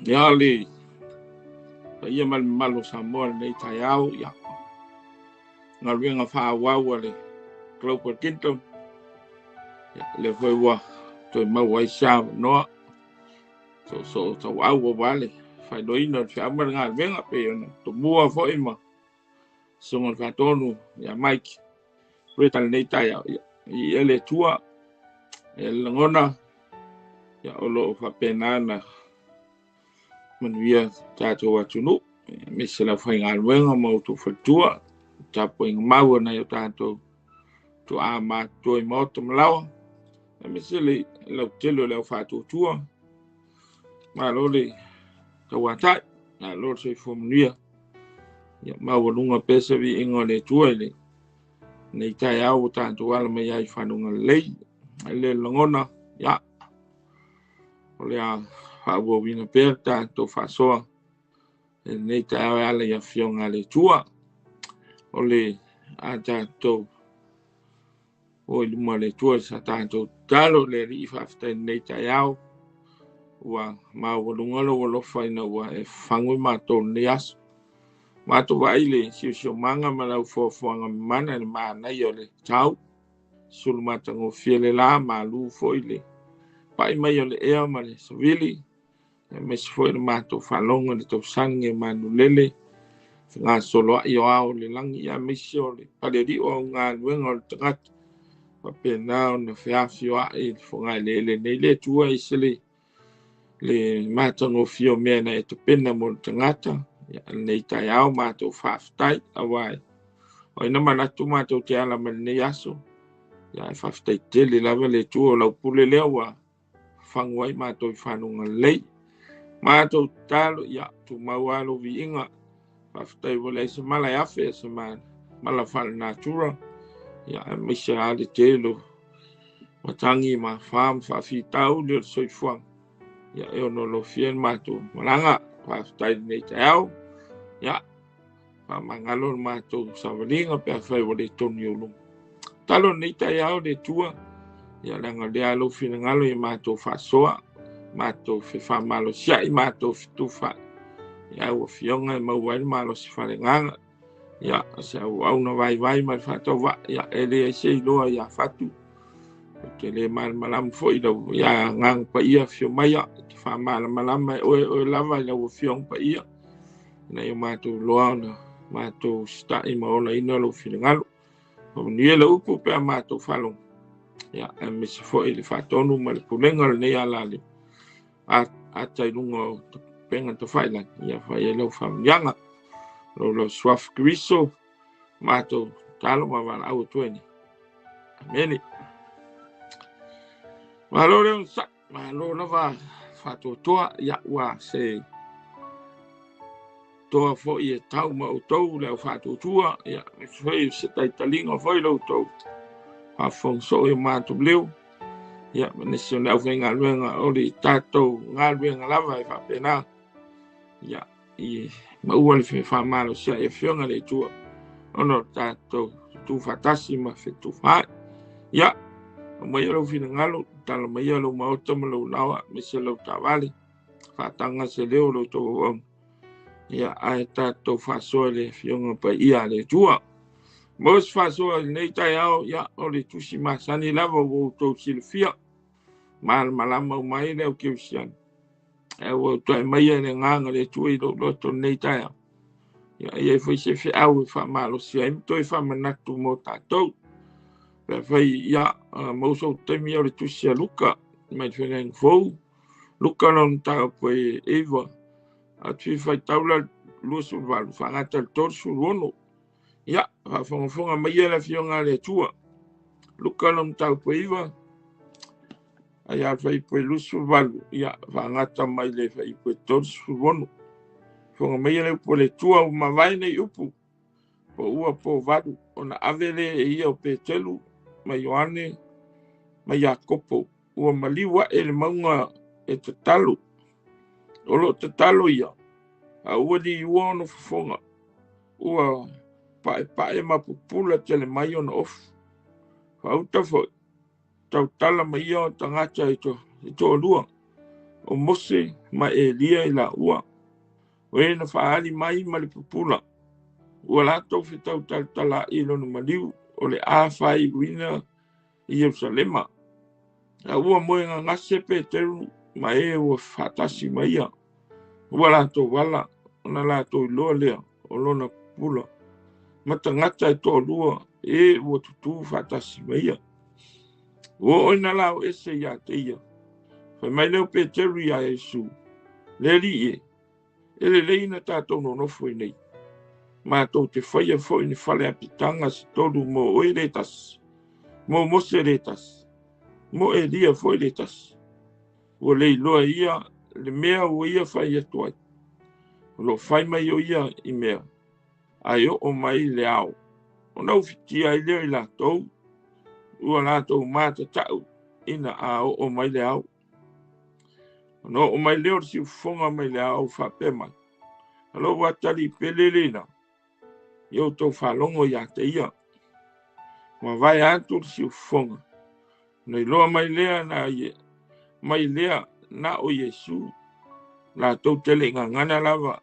ya le ia malo Samoa nei tai au ya ngaluenga whaawaua le Global Kingdom le foi wa to mawai sa no so au wale fai doina fa manga venga pe ona to mua foi ma songo ka tonu ya Mike retal nei tai au ia le tua el ngona ya olo fa penana manuia tato atunu misela fai ngalwenga mo to fatua tapo ing mau na yo tato to ama to moto mlawa miseli lo telo le fatu tua ma lo le kawata na lo se fomnia ya mau lunga pesa vi ingo le tua le nei tai au tato wala me ai fanunga le ngona ya ole a hawo vina perta to fasoa nei tai ala ya fionga le tua ole ata to o luma le tua sa tanto talo le rifa fta nei tai au wa ma wolunga lo faina wa e fangu ma to nias ma to waile si manga ma la fo nga mana ma na yo le tau sul ma tango fiele la ma lu foile pai mai yo le e ma le sivili me se foi ma to falonga le to sangue ma nu lele nga solo yo au le langi ya misio le pale di o nga wengo trat pa pena na fiafio e fonga le nei le tua isele le matango fio mena e to pena mo tangata ya nei tai au ma to faftai awai o ina mana tu ma to te ala man nei aso ya faftai tele lava le tua la pule lewa fangwai ma to fanunga lei ma to talo ya tu mawalo viinga faftai wala se mala ya fe se mala fal natura ya misha de telo matangi ma fam fa fitau le soifang ya e no lo fien matu malanga pa stai nei tau ya pa mangalo matu savalinga pe fa wole toniulu talo nei tau de tua ya langa de alo finangalo e matu fa soa matu fe fa malo sia i matu tufa ya o fionga ma wai malo si fa nganga ya sa au no vai ma fa to va ya ele se lo ya fatu ke le malam foi do ya ngang pa ia fio maya fa malam o lava ya o fiong pa ia na yo matu loana matu sta i mo la ino lo filingalo o ni le upu pe matu falong ya me se foi le fatonu mal pulenga le ya la le a tai lungo penga to faila ya fa lo fam yanga lo swaf KERISO matu talo ma van au tueni ameni malo le sa malo na va fatu toa ya wa se toa fo i tau ma o tau le fatu tua ya foi se tai talinga foi lo tau a fonso e matu bleu ya ne se na venga luenga o li tato nga luenga lava e fa pena ya i ma ua fe fa malo sia e fionga le tua ono tato tu fatasi ma fe tu fa ya mai lo fina ngalo talo mai lo mau tomo lo lawa me se lo tavali fatanga se leo lo to ya ai tato fasole fionga pa ia le tua mos fasole nei tai au ya o le tusi masani lava o to silfia mal malama mai le o kiusian e o to mai le nganga le tui lo to nei tai ya e foi se fi au fa malo si ai to fa manatu mo tato pe fai ya mo so te mi o tu sia Luka mai feneng fo Luka non ta po eva a tu fai taula lu su val fa ngata tor su rono ya fa fonga mai la fionga le tua Luka non ta po eva aya fai po lu su val ya fa ngata mai le fai po tor su rono fonga mai le po le tua ma vai nei upu po ua po vadu ona avele e ia o petelu ma Ioane ma Jakopo ua maliwa e le maunga e te talo o lo te talo ia a ua di ua ono fafonga ua pae ma pupula te le mai ono ofu fa uta fo tau tala ma ia o tangata e to lua o Mose ma Elia i la ua. O e na whaali mai ma le pupula. Ua lātou whitau tala i lona maliu o le āwhai wina i Yerusalema. A ua moe ngā ngase Peteru ma e ua whatasi ma ia. Ua lātou wala, ona lātou iloa lea o lona pula. Ma tangata e tō lua e ua tutu whatasi ma ia. Ua oina lao ese ia te ia. Whai mai leo Peteru ia Yesu. Leri e. Ele leina tātou no nofo i nei. Ma tau te whaia fo i ni whale apitanga si tolu mo oe retas. Mo mose retas. Mo e lia fo i retas. Ua lei loa ia le mea ua ia whai atuai. Lo whai mai o ia i mea. Ai o mai le au. O nau whitia i leo i la tau. Ua la tau māta tau. Ina a o mai le au. No o mai leo si ufonga mai le au whapema. Alo watari pelelena. Yo tau whalongo ia te ia. Ma vai atu si ufonga. Nei loa mai lea na ie. Mai lea na o Yesu. La tau tele ngana lava.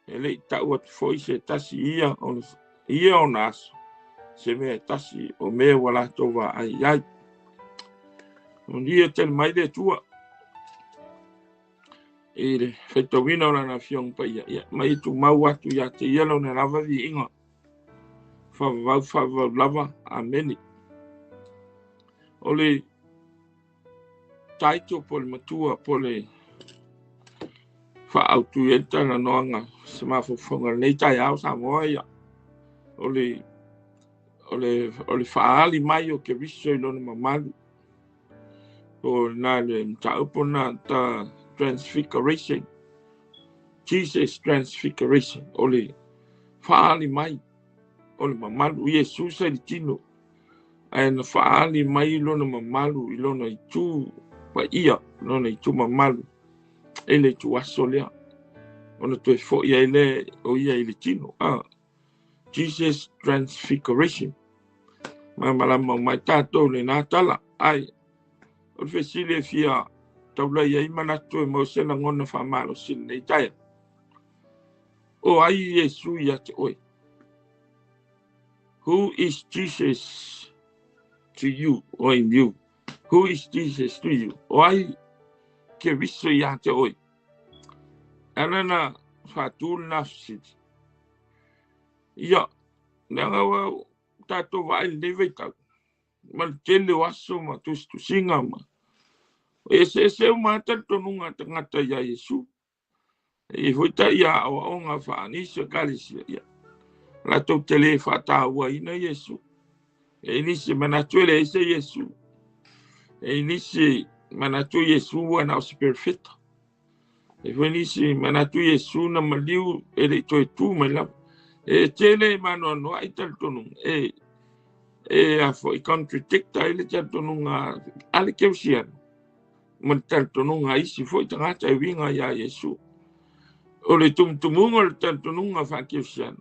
Ele tau atu foi se tasi ia o naso. Se mea tasi o mea wala tau wa ai ai. O nia tele mai le tua. Ere, whetau wina ora na fiong pa ia. Mai tu mau atu ia te ia lau na lava vi inga. Whavau lava. Ameni. Ole taito po le matua po le whaautu enta na noanga. Se mafofonga nei tai au sa moa ia. Ole whaali mai o KERISO I lona mamalu. O na le mtaupo na ta TRANSFIGURATION. Jesus TRANSFIGURATIon. Ole whaali mai. Ole mamalu Jesus e li tino. Ai na whaali mai lona mamalu I lona I tū pa ia. Lona I tū mamalu. Ele tu aso lea. Ona tu e fo ia ele o ia I li tino. Jesus TRANSFIGURATIon. Malama mai tātou le nā tala. Ai. O le whesile fia. Taula ia I manatu e mo sena ngona whamalo sila nei taia. O ai Yesu ia te oe. Who is Jesus to you or in you? Who is Jesus to you? O ai KERISO ia te oe. Anana whatul nafsi. Ia. Nanga wa tātou vai lewei tau. Ma tele waso ma tustu singa ma. E se umata tonunga tangata ia Yesu. E huita ia awa onga whaanisa kalisia ia. La tau tele whataua ina Yesu. E nisi manatuele ese Yesu. E nisi manatu Yesu wana o si perfecta. E nisi manatu Yesu na maliu e le toi tu mai la. E tele mano no ai tal tonung. E a fo I contradicta ele tal tonunga ale keusian. Man tal tonunga isi fo I tangata e winga ia Yesu. O le tumtumunga le tal tonunga fa keusian.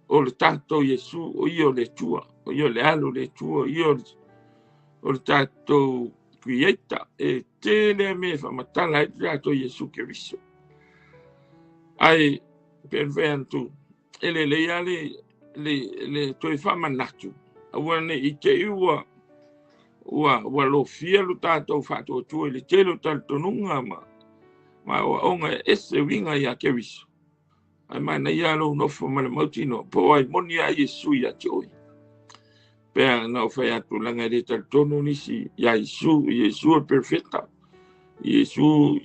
O le tato Yesu o io le tua. O io le alo le tua. O le tato creator. E tele me fa matala e tato Yesu KERISO. Ai per ventu. Ele leia le toi fa manatu. Awane I te ua lo fia lo tato fa to tu le telo tanto nunga ma onga ese winga ia KERISO. Ai mana ia lo no fo mala mautino po ai moni ai Yesu ia toi. Pe na fa atu langa de tanto nisi ia Yesu perfecta. Yesu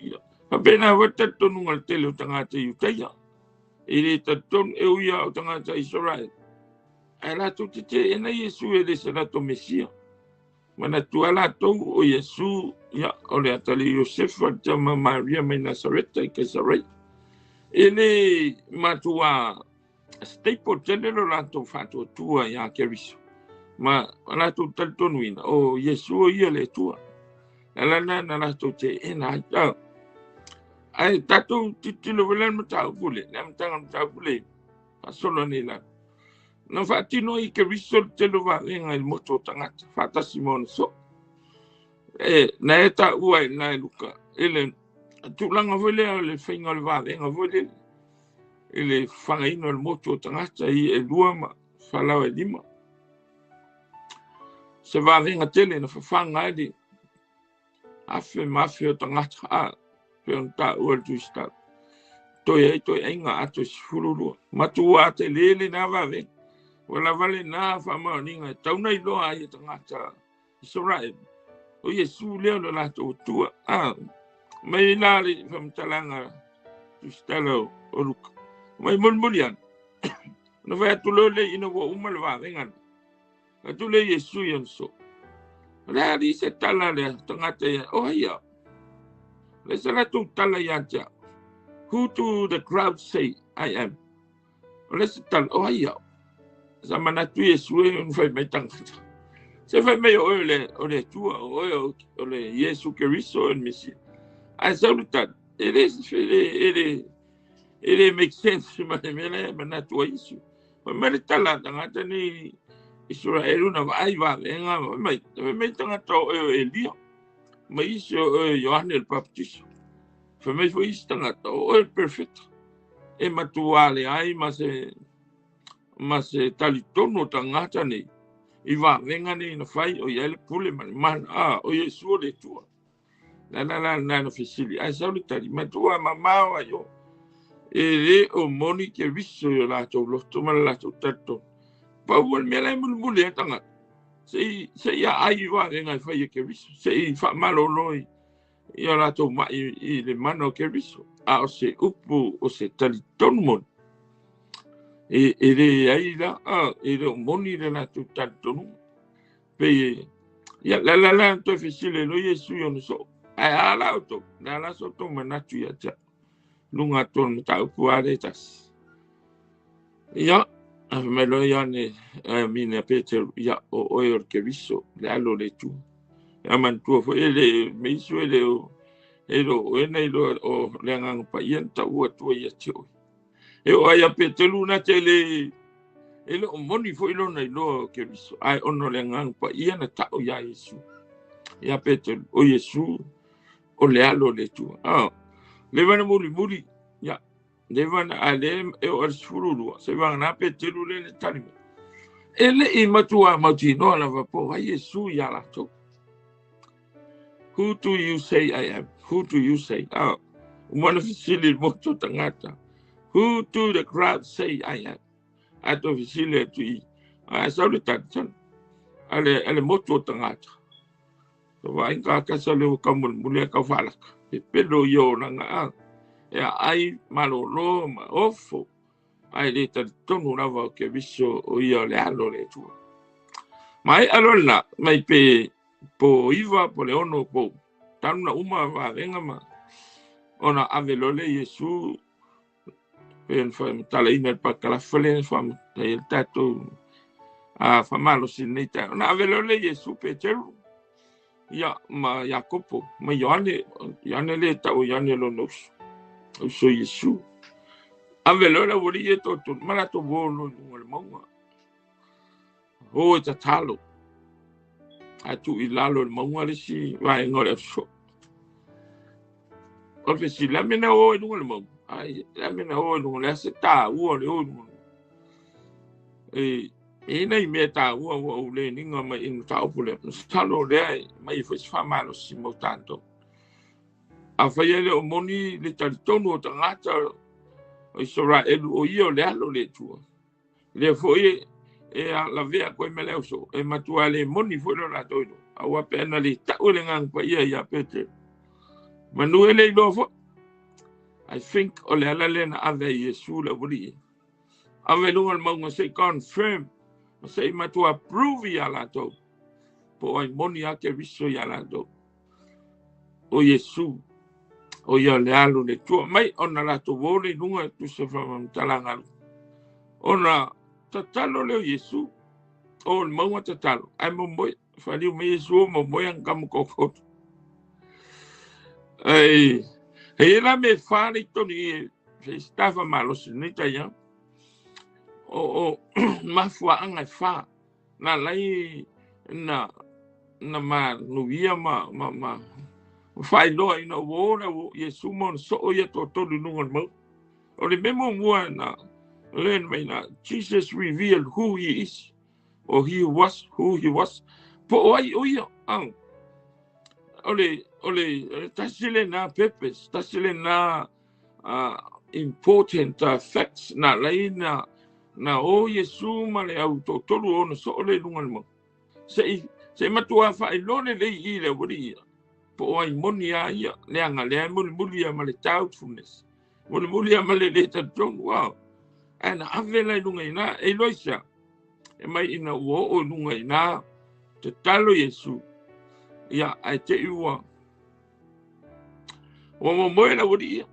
apena wata tonunga telo tangata yutaya. Ele tanto eu ia tangata Israel. Ala tu te ena Yesu ele sera to Mesia. Mana tu ala to o Yesu ya ole atali Yosef ta Maria me Nazareth ke sarai. Ele matua staple general la to fato tua ya KERISO. Ma ala tu tanto nuina o Yesu ia le tua. Ala na la to te ena ta. Ai tatu titilo velan mata bule, nam tangam ta bule. Pasolo ni la. Na fatino I KERISO te lo va venga il moto tangata fata Simon so. Na eta uai na Luka. Ele tu langa vole le whainga le wāwenga vole le whangaino le moto tangata i e lua ma whalau e lima. Se wāwenga tele na whawhanga e afe mafia o tangata a peon ta ua tu sta. Toi ainga ato sifururua. Matua te lele na wāwenga. Wala vale na whamao ninga tauna i loa ai tangata Israel. O Yesu leo lo lato tua. Mai nari whamtalanga tu stalo o Luka. Mai mulmulian. Na vai atulo le ina wa umal wāwenga. Atule Yesu yanso. Rari se tala le tangata ya. Oh ya. Le salatu tala yantia. Who do the crowd say I am? Le se tala. Oh ya. Sama na tu Yesu e un fai mai tangata. Se fai mai o le tua o le Yesu KERISO en misi. I saw that it makes sense. Mana tua Yesu. Mana tala tangata ni Israel na vai va venga mai tangata o Elia. Mai iso Yohane el Baptista. Fa mai foi tangata o perfect. E matuale ai mas talitono tangata ni. I va venga ni na fai o yele pule man o Yesu le tua. Na fisili. Ai sauli tali matua mama yo. E o moni KERISO yo la to lo to mal la to tato. Pa wol me la mul tanga. Se ya ai va venga fai KERISO. Se fa malo loi. Yo la to ma i le mano KERISO. O se upu o se talitono mon. E le ai la le moni le la to tato. Pe ya la to fisili lo Yesu yo no so. Ai ala auto, na la soto manatu ya ja. Lunga ton ta upuare tas. Ya, me lo ya ne mine Peter ya o oyor KERISO le alo le tu. Ya man tu fo ele me iso ele o ene lo o le ngang pa yenta u tu ya tio. E o ya Peter luna tele ele o moni fo ilo na lo KERISO. Ai ono le ngang pa yena ta o ya Yesu. Ya Peter o Yesu o le alo le tu. Le vana muri ya. Le vana ale e o sfururu. Se vana na Petelu le tali. Ele I matua matino la vapo a Yesu ya la to. Who do you say I am? Who do you say? Umana fisili moto tangata. Who do the crowd say I am? Ato fisili tu I. Sauli tatan. Ale moto tangata. So vai ka kasale o kamul mulia ka falak. Pero yo nanga ya ai malolo ma ofo ai le tonu lava KERISO o ia le alo le tu mai alona mai pe po iva po le ono po tanu na uma va venga ma ona avelo le Yesu pen fam tala ina pa kala flen fam el tato a famalo sinita ona avelo le Yesu pe teru ya ma Jacopo ma Yohane le tau Yohane lo nos so Yesu avelo la wori e to mala to bolo ngol maua o ta talo atu ilalo le maua le si vai ngol so o fe si la mena o ngol maua ai la mena o ngol se ta o le o e nei me ta o le ninga ma in ta o le talo le mai fo fa malo si mo tanto a faiele o moni le talitono o tangata o Israel o io le alo le tua. Le foi la vea koe me leo so. E matua le moni foi lo la toino. A ua pena le tau le ngang pa ia pete. Manu ele ilo fo. I think o le ala le na ave Yesu la wuri. Ave lunga maunga se confirm. Se matua prove ia la to. Po ai moni a KERISO ia la to. O Yesu. O ia le alo le tua mai ona la to vole nunga tu se fam talanga ona tatalo le Yesu o maua tatalo ai mo moi fali me Yesu mo moi an kam kokot ai la me fali to ni stava malo sinita ya o ma fua anga fa na lai na ma nuvia ma Fai loa ina wona wo Yesu mon so o ia to tolu nungan mo. O le memo mua na learn me na Jesus revealed who he is or he was who he was. Po ai o ia ang ole tasile na purpose tasile na important facts na laina na o Yesu ma le au to tolu ona so le nungan mo. Se matua fai lone le I le wori po ai moni ia leanga le muli ma le doubtfulness muli ma le tong wow ana avela lunga ina e loisa e mai ina o lunga ina te talo Yesu ia ai te ua o mo na wori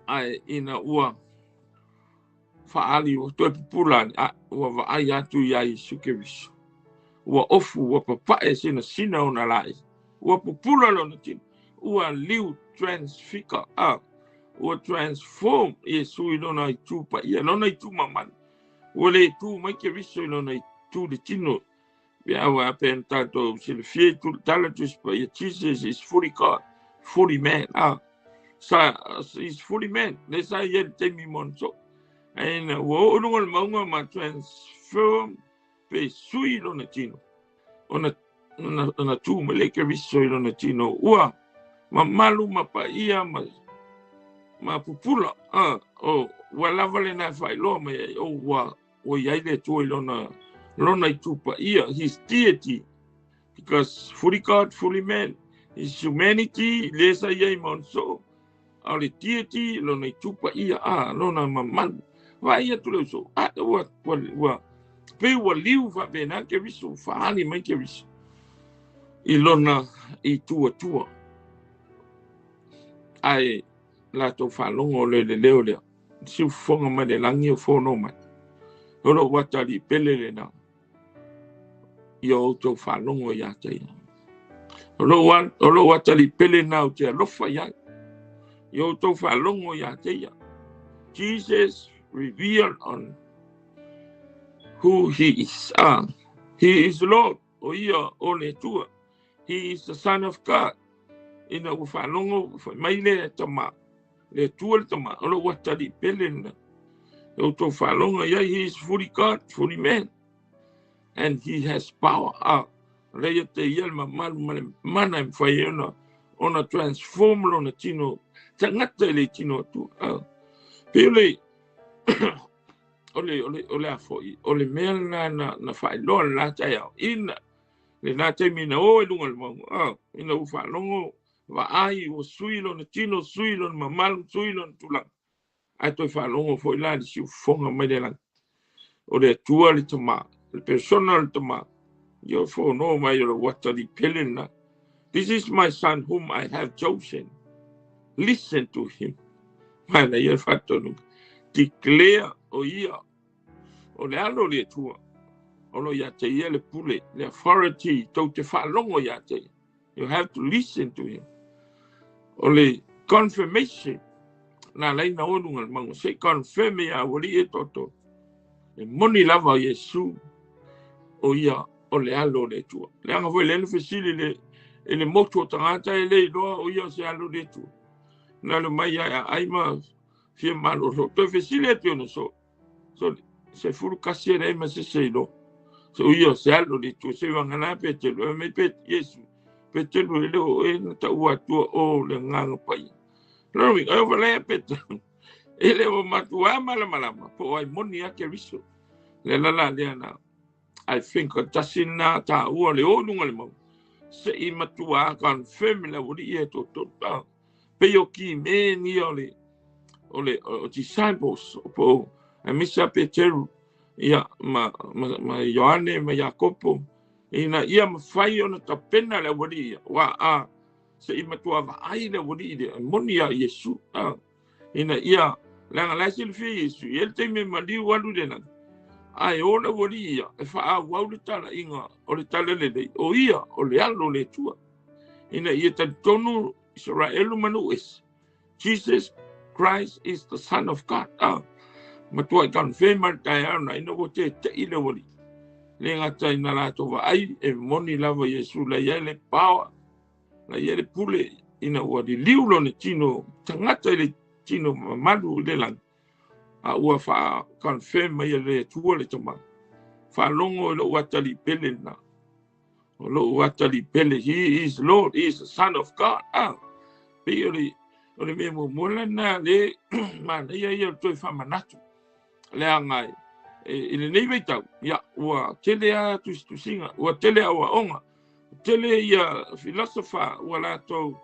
ai ina ua faali o to pula o va ai atu ia Yesu Keriso ua ofu ua papae sina ona lai ua pupula lona tino ua liu transfigure ua transform Yesu ilona i tu pa ia lona i tu mamani ua le tu mai Keriso ilona i tu le tino bia ua pen tato sile fie tu tala tu pa ia Jesus is fully God fully man is fully man le sa ia te mi monso aina ua olunga le maunga ma transform pe sui lona tino ona tu mele Keriso ilona tino ua mamalu mapaia ma pupula o wala le na fai lo me o ia le tu lona I tupa ia his deity because fully God fully man his humanity lesa ia monso ale deity lona I tupa ia lona mamalu va ia tu le so wa pe wa liu va bena Keriso faali mai Keriso ilona I tua ai la to falongo le leo le si fonga ma le langi o fono ma olo watali pelele na yo to falongo ya te olo watali pele na o te lofa ya yo to falongo ya te Jesus revealed on who he is he is Lord o ia o le tua he is the Son of God ina o falongo mai le tama le tua tama olo watali pele na yo to falongo ya he is fully God fully man and he has power le te ia mamalu mana fai ona transform lona tino tangata le tino tu pele ole afoi ole mel na fai lo la taya ina le na te mina o lunga mo ina u falongo va ai o suilo na tino suilo mamalu suilo tula ai to falongo foi la si fonga mai de la o le tua le tama le personal tama yo for no mai yo what the pelena this is my son whom I have chosen listen to him mana yo fatto no declare o ia o le alo le tua o lo ya te ia le pule le authority to te falongo ya te you have to listen to him o le confirmation na lai na onu ngal mango se confirm ya wori e toto e moni lava Yesu o ia o le alo le tua le anga foi le fesili le moto tangata le do o ia se alo le tua na le mai ai ma fie malo to fesili te no so se furu kasiere ma se do so ia se alo le tua se vangana pe te lo me pe Yesu pe te lo le o e ta ua tua o le nganga pai no mi ai vale pe ele o matua malama po ai moni a Keriso le la le na I think tasina ta ua le o lunga le mau se I matua confirm la wori e to pe yo ki me ni ole disciples po a misa Peteru ia ma Ioane ma Jacopo ina ia ma fai ona ta pena la wori wa se I matua va ai la wori de moni a Yesu ina ia la la silfi Yesu el te me mali walu de na ai ona wori ia e fa wau le tala inga o le tala le o ia o le alo le tua ina ia ta tonu Israelu manu es Jesus Christ is the Son of God matua kan fe mal tai ana ina wo te ile wori le ngata ina la to va ai e moni lava Yesu la ia le power la ia le pule ina ua di liulo ni tino tangata le tino mamalu le lang a ua fa confirm mai le tua le tama fa longo lo watali pele na lo watali pele he is Lord, he is the Son of God pe ole me mo mola na le mana ia toi fa manatu le angai ile nei veitau ya ua tele a tu singa ua tele a ua onga tele ia philosopher wala to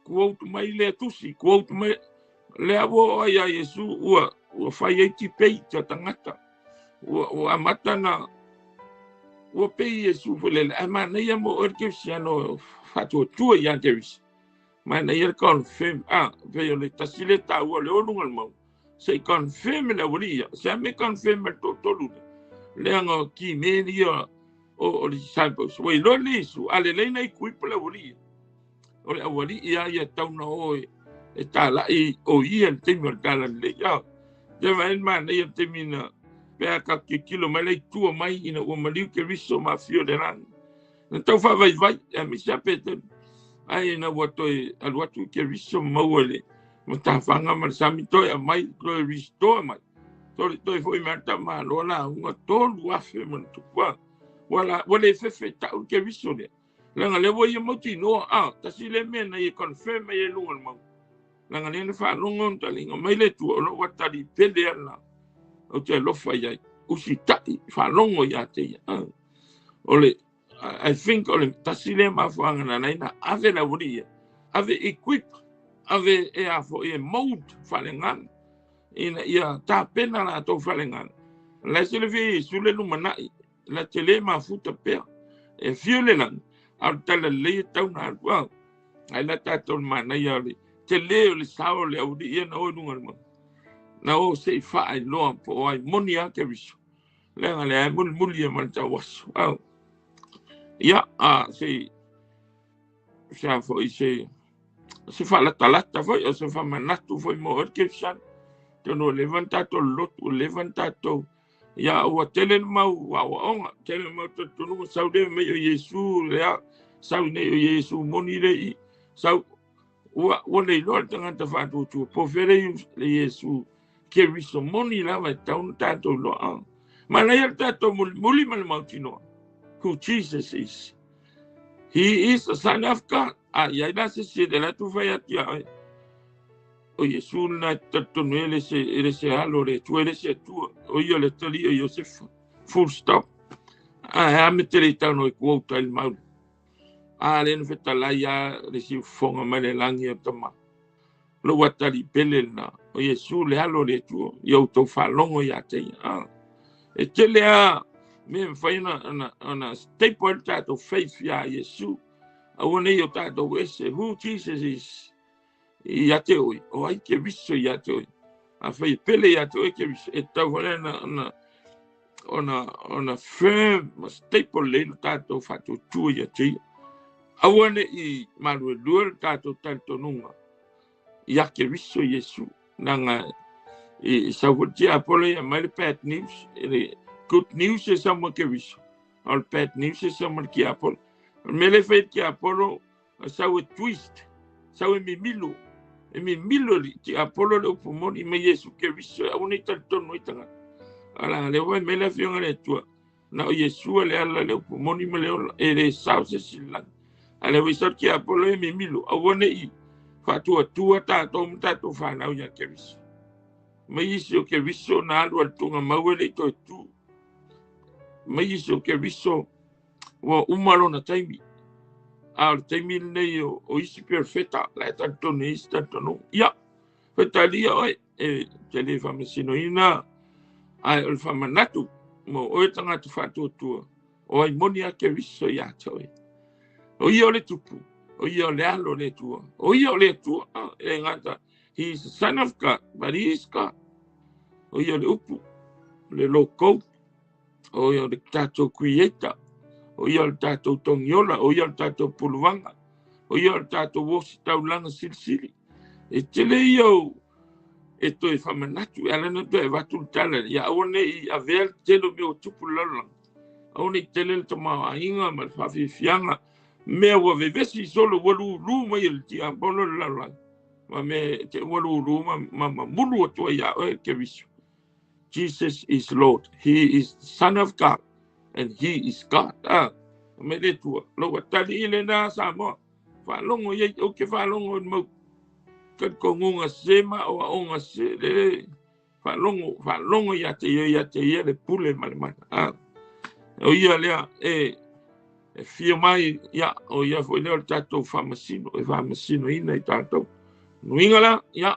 quote mai le tusi quote mai le avo ia Yesu ua fai e ti pei ta tangata ua amata na ua pei Yesu fole mana ia mo orke siano fatu tu ia kevis mana ia confirm veo le tasile ta ua le olungal mau se confirm le wolia se me confirm to lu le anga ki me ia o disciples we lo lisu ale le nei kui pole wolia o le awali ia tauna o e tala o ia te mi tala le ya je va en man ia te mina pe ka kilo mai le tu mai ina o maliu ke riso ma fio de ran então fa vai mi sapete ai na wato al watu ke riso mawale mata fanga ma sami to mai to risto mai to foi mata ma lo la un to wa fe mon tu qua wala fe ta ke riso le langa le voy mo ti no ta si le men na confirm e lungal mo langa le fa lungon ta lingo mai le tu lo wata di pele na o te lo fa ya usita fa longo ya te ole I think ole ta si le ma fa na na ave la volia ave equip ave e a fo e mode fa lengan ina ia ta pena na to fa lengan la se le vi su le lumana la tele ma futa pe e fiole lang al tala le tau na wa ai la ta ton mana ya le te le sao le au di na o nungal mo na o se fa ai lo po ai monia ke viso le ngale mul mulia man ta was ya se fo se fa la talata fo o se fa manatu fo mo ke san to no levantato lotu levantato ya o tele mau wa onga tele mau to no saude me Yesu le sau ne Yesu moni le sau o le lo tanga ta fa tu po fere le Yesu ke riso moni la va taun tato lo ma la ya tato muli mal mautino who Jesus is. He is the Son of God. Ya ina se de la tu fa ya o Yesu na tato no ele se alo le tu ele se tu o yo le tali o Joseph full stop me tele tano e quota il mau le no feta la ya le si fonga male langi tama lo watali pele na o Yesu le alo le tu yo to fa longo ya te e tele me fai na staple tato faith ya Yesu a one yo tato wese who Jesus is ya te oi o ai ke viso ya te oi a fai pele ya te oi ke viso e tau hore ona firm staple le tato fatu tu ya te a one I malu duel tato tanto nunga ya ke viso Yesu nanga sa vuti apolo ya mai bad news good news is someone ke viso all bad news is someone ki apolo mele fait ki apolo sa twist sa mi milo e mi milori ti apolo le pumoni me Yesu ke viso oni tanto no itanga ala le voi me la fiona le tua na o Yesu le ala le pumoni me le e le sauce sila ale vi sot ki apolo e mi milo a wone I fatu tua ta to fa na o ya ke viso me Yesu ke viso na alu tunga mawele to tu me Yesu ke viso wa umalo na taimi al taimi nei o isi perfetta la tanto ne tanto no ya fetalia oi tele famesino ina ai el famanatu mo o tanga tu fatu tu o ai monia ke viso ya toi o io le tupu o io le alo le tu o io le tu e ngata he is the Son of God but he is God o io le upu le loko o io le tato creator o ia le tatou tongiola, o ia le tatou puluanga, o ia le tatou wosi taulanga silisili. E tele iau, e toi whamanatu, e alana toi e watu tala, ia awane I avea telo me o tupu lalang. Awane I tele le tamau a inga, ma le whawhiwhianga, me wa vevesi solo walu lu mai il ti apolo la ma me te walu lu ma mulu to ya KERISO. Jesus is Lord. He is Son of God and He is God. Me le tu lo tali ile na sa mo fa longo ye o ke fa longo mo kat ko ngunga sema o onga se le fa longo ya te le pule malman. O ia le fia mai ya o ia foi le tato famasino ina i tato nuingala ya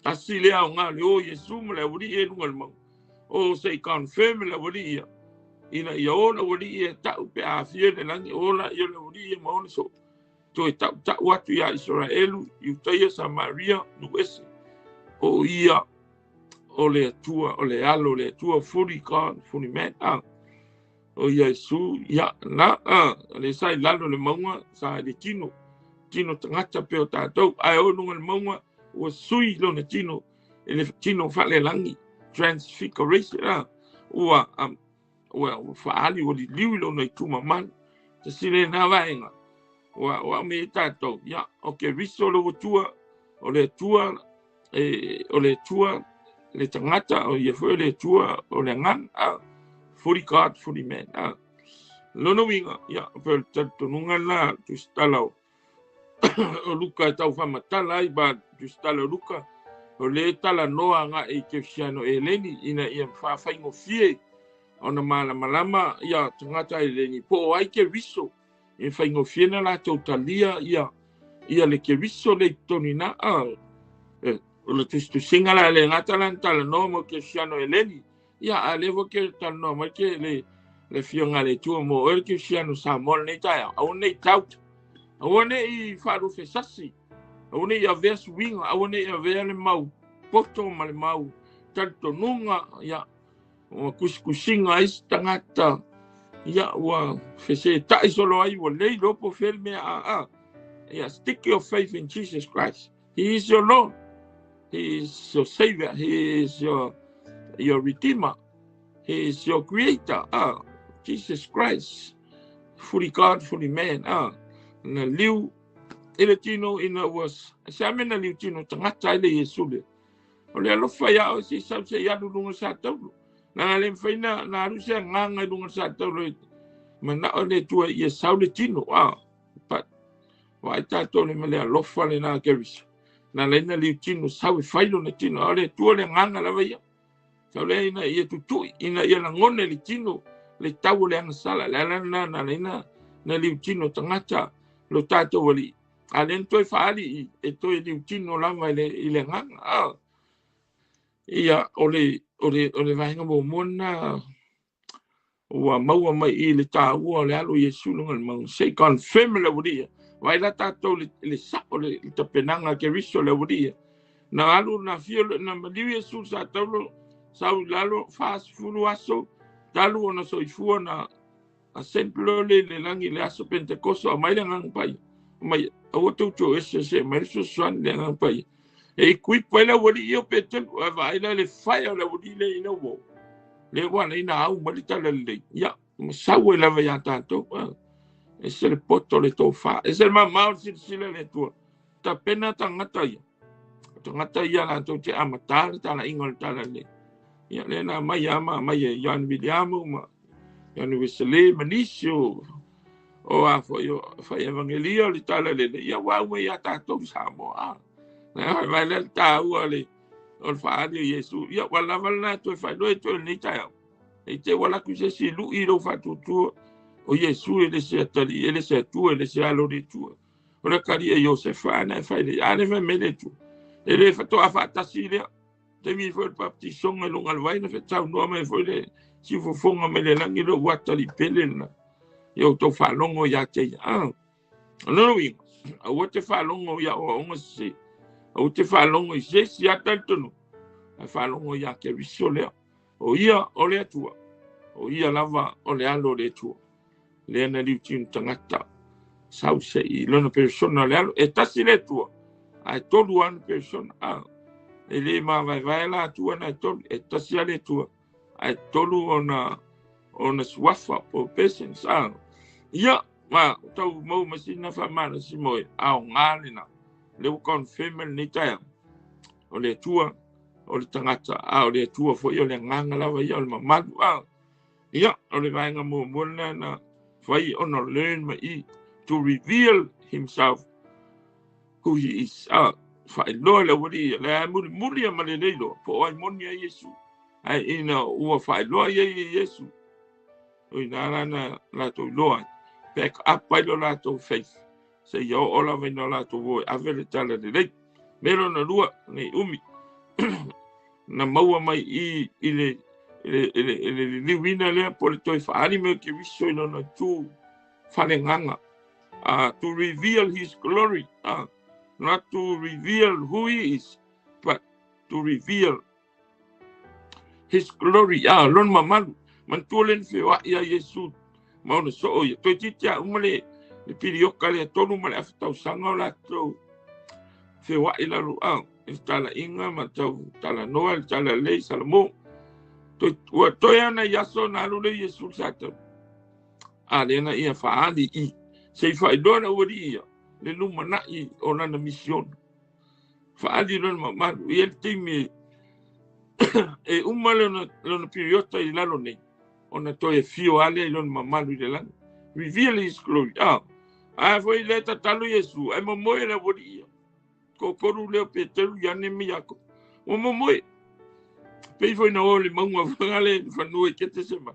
asile a nga le o Yesu le uri ngal mo o sei confirm le uri ina ia o le uri ta pe a fia le langi o la ia le uri mo so to ta watu ya Israelu yu taia Samaria no ese o ia o le tua o le alo le tua fully God fully man o Yesu ya na le sai lalo le maunga sa le tino tangata pe o tātou ai o nunga le maunga o sui lo na tino le tino fale langi transfiguration ua faali o li liu lo na tuma man te sile na vaenga wa me tātou ya o KERISO lo tua o le tua le tangata o ia foi le tua o le ngan fully God, fully man. Lono winga, ya, per tanto nunga na, tu stala o Luka tau whamatala i ba, tu stala o Luka, o le tala noa nga e KERISO leni, ina ia whawhaingo fie, ona malama, ya, tangata leni, po ai KERISO, e whaingo fie na la tau talia, ia le KERISO le toni na, o le tu singa la le ngata lan tala noa mo KERISO leni, ya alevo ke tano ma ke le fionga le tu mo el ke siano sa mol nei taia au nei taut au nei I faru fe sasi au nei ya ves wing au nei ya vele mau poto mal mau tanto nunga ya o kuskusinga is tangata ya wa fe se tai solo ai wo nei lopo felme ya stick your faith in Jesus Christ. He is your Lord, He is your Savior, He is your Redeemer. He is your Creator. Jesus Christ. Fully God, fully man. Na liu ele tino ina was. Siame na liu tino tangata ele Yesu le. Ole alofa ya o si sabse ya lunga sa tau. Na le faina na rusia nganga lunga sa tau le. Mana ole tua ye saule tino. But wa ita to le mele alofa le na KERISO. Na le na liu tino sawe failo na tino. Ole tua le nganga la vaya. Saule ina ia tutui ina ia na ngone li tino le tau le ang sala le na na li tino tangata lo tato wali alen toi faali e toi li tino lava le nganga ia ole vainga mo mona wa maua mai le tau le alo Yesu ngal mang sei confirm le wali vai la tato le sa le tapenanga KERISO le wali na alu na fio na mali Yesu sa tau sau lalo fast fulu aso dalu ona soifua na asemplo le langi le aso pentecoso mai le ngang pai mai o tu ese mai so swan le ngang pai e kui pela wori io petel vai le fire le wori le no wo le wana ina au mali tala le ya sau la va ya tanto es el poto le tofa es el mamau sile le tu ta pena tangata ya la to te amatar ta la ingol tala le ya le na mai Jan Williamu ma Jan Wesley Manisio o a foi evangelio li tala le ya wa ya ta to samo na vai le ta u le o faali Yesu ya wala na to fa do to ni ta e te wala ku se si lu I lo fa tu o Yesu ele se tali ele se tu ele se alo de tu o la kali e Josefana fa le ane me le tu ele fa to a fa ta si le te mi foi papti songa lunga vai na fe tau no me foi le si fo fonga me le langi lo wata li pele na yo to fa longo ya te no wi a wote fa longo ya o ngo si o te fa longo I se si atanto no a fa longo ya KERISO le o ia o le tua o ia lava o le alo le tua le na li tin tangata sau se I lona persona le alo e tasi le tua ai tolu an persona ele ma vai la tua na tolu e tasi le tua ai tolu ona swafa po patience ia ma tau mau masina fa mana si moi au ngale na le confirm ni tai o le tua o le tangata o le tua fo yo le nganga lava yo le mamalu ia o le vainga mo mona na fai ono learn ma I to reveal himself who he is fai lo le wori le muri ma le lo po ai monia Yesu ai ina ua fai lo ye Yesu o ina na la to lo back up by lo la to faith se yo ola ve no la to voi avele tala de le mero na lua ni umi na maua mai I le liwina le po le toi faali me ke viso ino na tu fale nganga to reveal his glory not to reveal who he is but to reveal his glory lon mamalu man tulen fe wa ia Yesu mau na so ia toi titia umale le pirioka le tonu male aftau sanga la to fe wa ila lu tala inga ma tala noel tala lei salamo to ana yaso na lu le Yesu sata lena ia faali I sei fai dona uri ia le lumana I ona na mission faali lon mamalu ia timi e umale lona periota I lalo nei ona to e fio ale lon mamalu le lan reveal his glory foi le tatalu Yesu ai mo moe le uri ia ko koru le Peteru ya ne mi yako mo moe pe foi na ole mangwa fangale fanue kete sema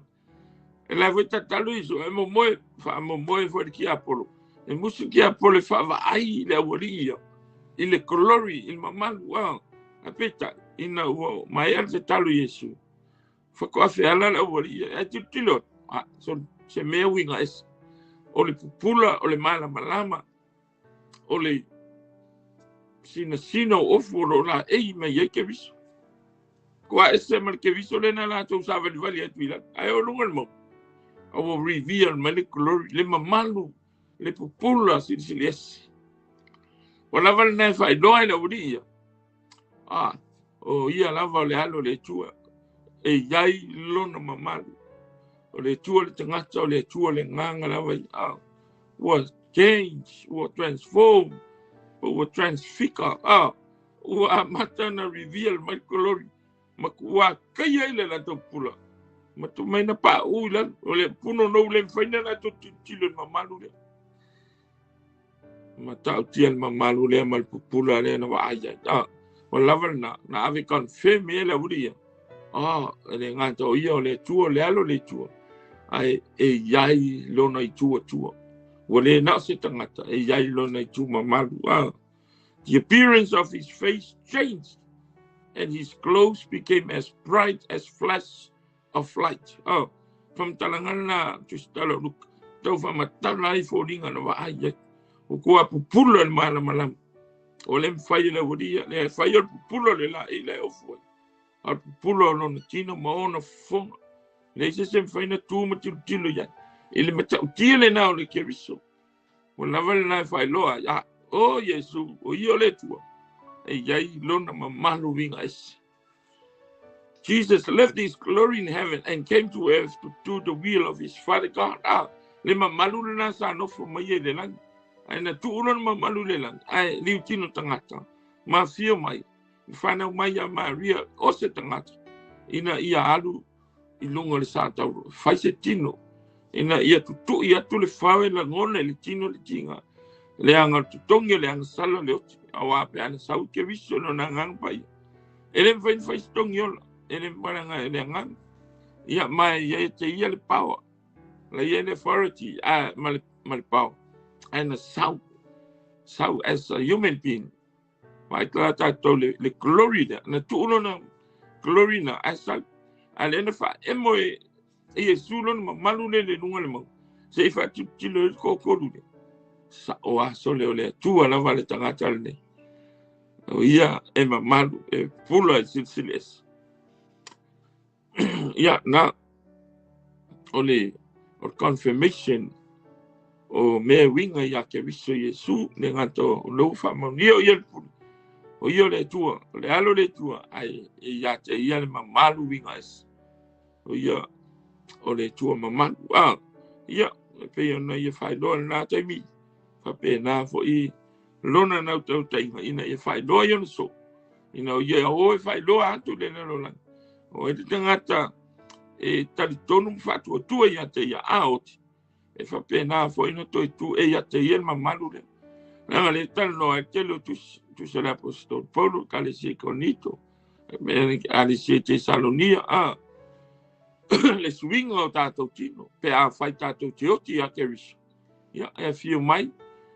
la foi tatalu Yesu ai mo moe foi ki Apollo e musu ki Apollo fa va ai le uri ia ile glory il mamalu apeta ina o mai al tatalu Yesu fa ko fe ala le uri ia e tilo so se me winga es ole pupula ole mala malama ole sino ofuro la me ye ke viso kwa ese mal ke viso le na la to sava di vali atwila ai o lungal mo o reveal mal glory le mamalu le pupula silesi wala val na fa do ai la udia o ia lava le halo le tua e yai lona mamalu o le tua le tangata o le tua le nganga lava was change was transform o transfigure o matana reveal my glory makua kaya ile la topula matu mai na pa ula ole puno no le faina na to tilo mamalu le mata tiel mamalu le mal pupula le na wa ya wala na ave confirm ele uria ele ngato io le tuo le alo le tuo ai e yai lona I tuo wale na se tangata e yai lona I tu mamalu the appearance of his face changed and his clothes became as bright as flash of light from talangana to stalo Luka tau fa matala I foringa na wa ai o ko pupula le mala malam o le fai le wodia le fai o pupula le la ile o foi al pupula no tino maona fonga le se fai na tu matilo ya ele mata tile na o le KERISO o lava na fai loa o Yesu o io le tua e yai lona mamalu vinga es Jesus left his glory in heaven and came to earth to do the will of his Father God le mamalu na sa no fo mai le lang ai na tu uron mamalu le lang ai liu tino tangata ma fio mai fana mai ya Maria o se tangata ina ia alu I lunga le sa tau fai se tino ina ia tu ia tu le fawe la ngone le tino le tinga le anga tutonge le anga sala le oti awa pe ana sau KERISO no na ngang pai ele fai stongiola ele maranga ele ngang ia mai ia te ia le power la ia le authority mal power and sau as a human being mai ta to le glory na tu no na glory na asal ale fa emoe Yesu lon mamalu le nunga le mo se fa tilo ko lu sa o aso le tu ala vale tangata le o ia e mamalu e pula silsiles ia na ole o confirmation o me winga ya KERISO Yesu le ngato lo fa mo nio yel o io le tua le alo le tua ai ia te ia le mamalu winga es o ia o le tua mamalu ia pe ona ia fai loa na taimi fa pe na fo I lona na tau tainga ina ia fai loa ia so ina ia o fai loa atu le na lola o e te ngata e tali tonu fa tu ia te ia out e fa pe na fo ina to tu e ia te ia mamalu le na le tal no e telo tu se l'apostol Paulo kale se konito ali se te Salonia le swinga o tātou tino pe a fai tātou te oti a KERISO ia e fio mai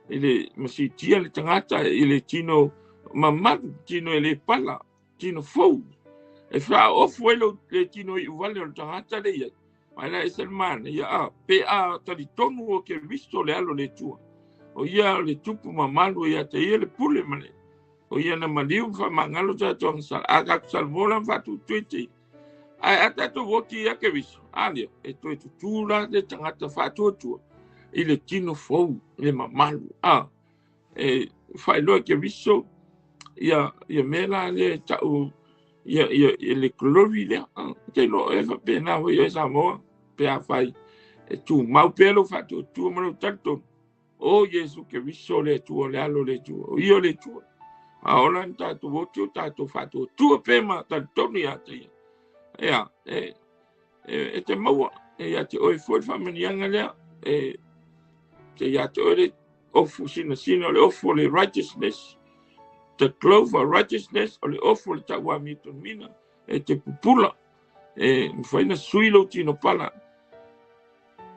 ele masitia le tangata ele tino mamalu tino ele pala tino fou e fa ofu elo le tino I uvale o tangata le ia mai la ese mana ia pe a tali tonu o KERISO le alo le tua o ia le tupu mamalu ia te ia le pule mane o ia na maliu fa mangalo tātou sal aga salmola fa tu tuiti ai ata to voti ia KERISO ali e to tula le tangata fa tu ile tino fou le mamalu e fai loa KERISO ia mela le tau ia le glory le te lo e fa pena o ia Samoa pe a fai e tu mau pelo fa tu mano tanto o Yesu KERISO le tu le alo le tu o io le tu ona tu voti tu fa tu pema tanto ni ate ia e te maua ia te oi foi famanianga le te ia te oi ofu sina le ofu le righteousness the clove of righteousness o le ofu le taua mito mina e te pupula mfaina suilo tino pala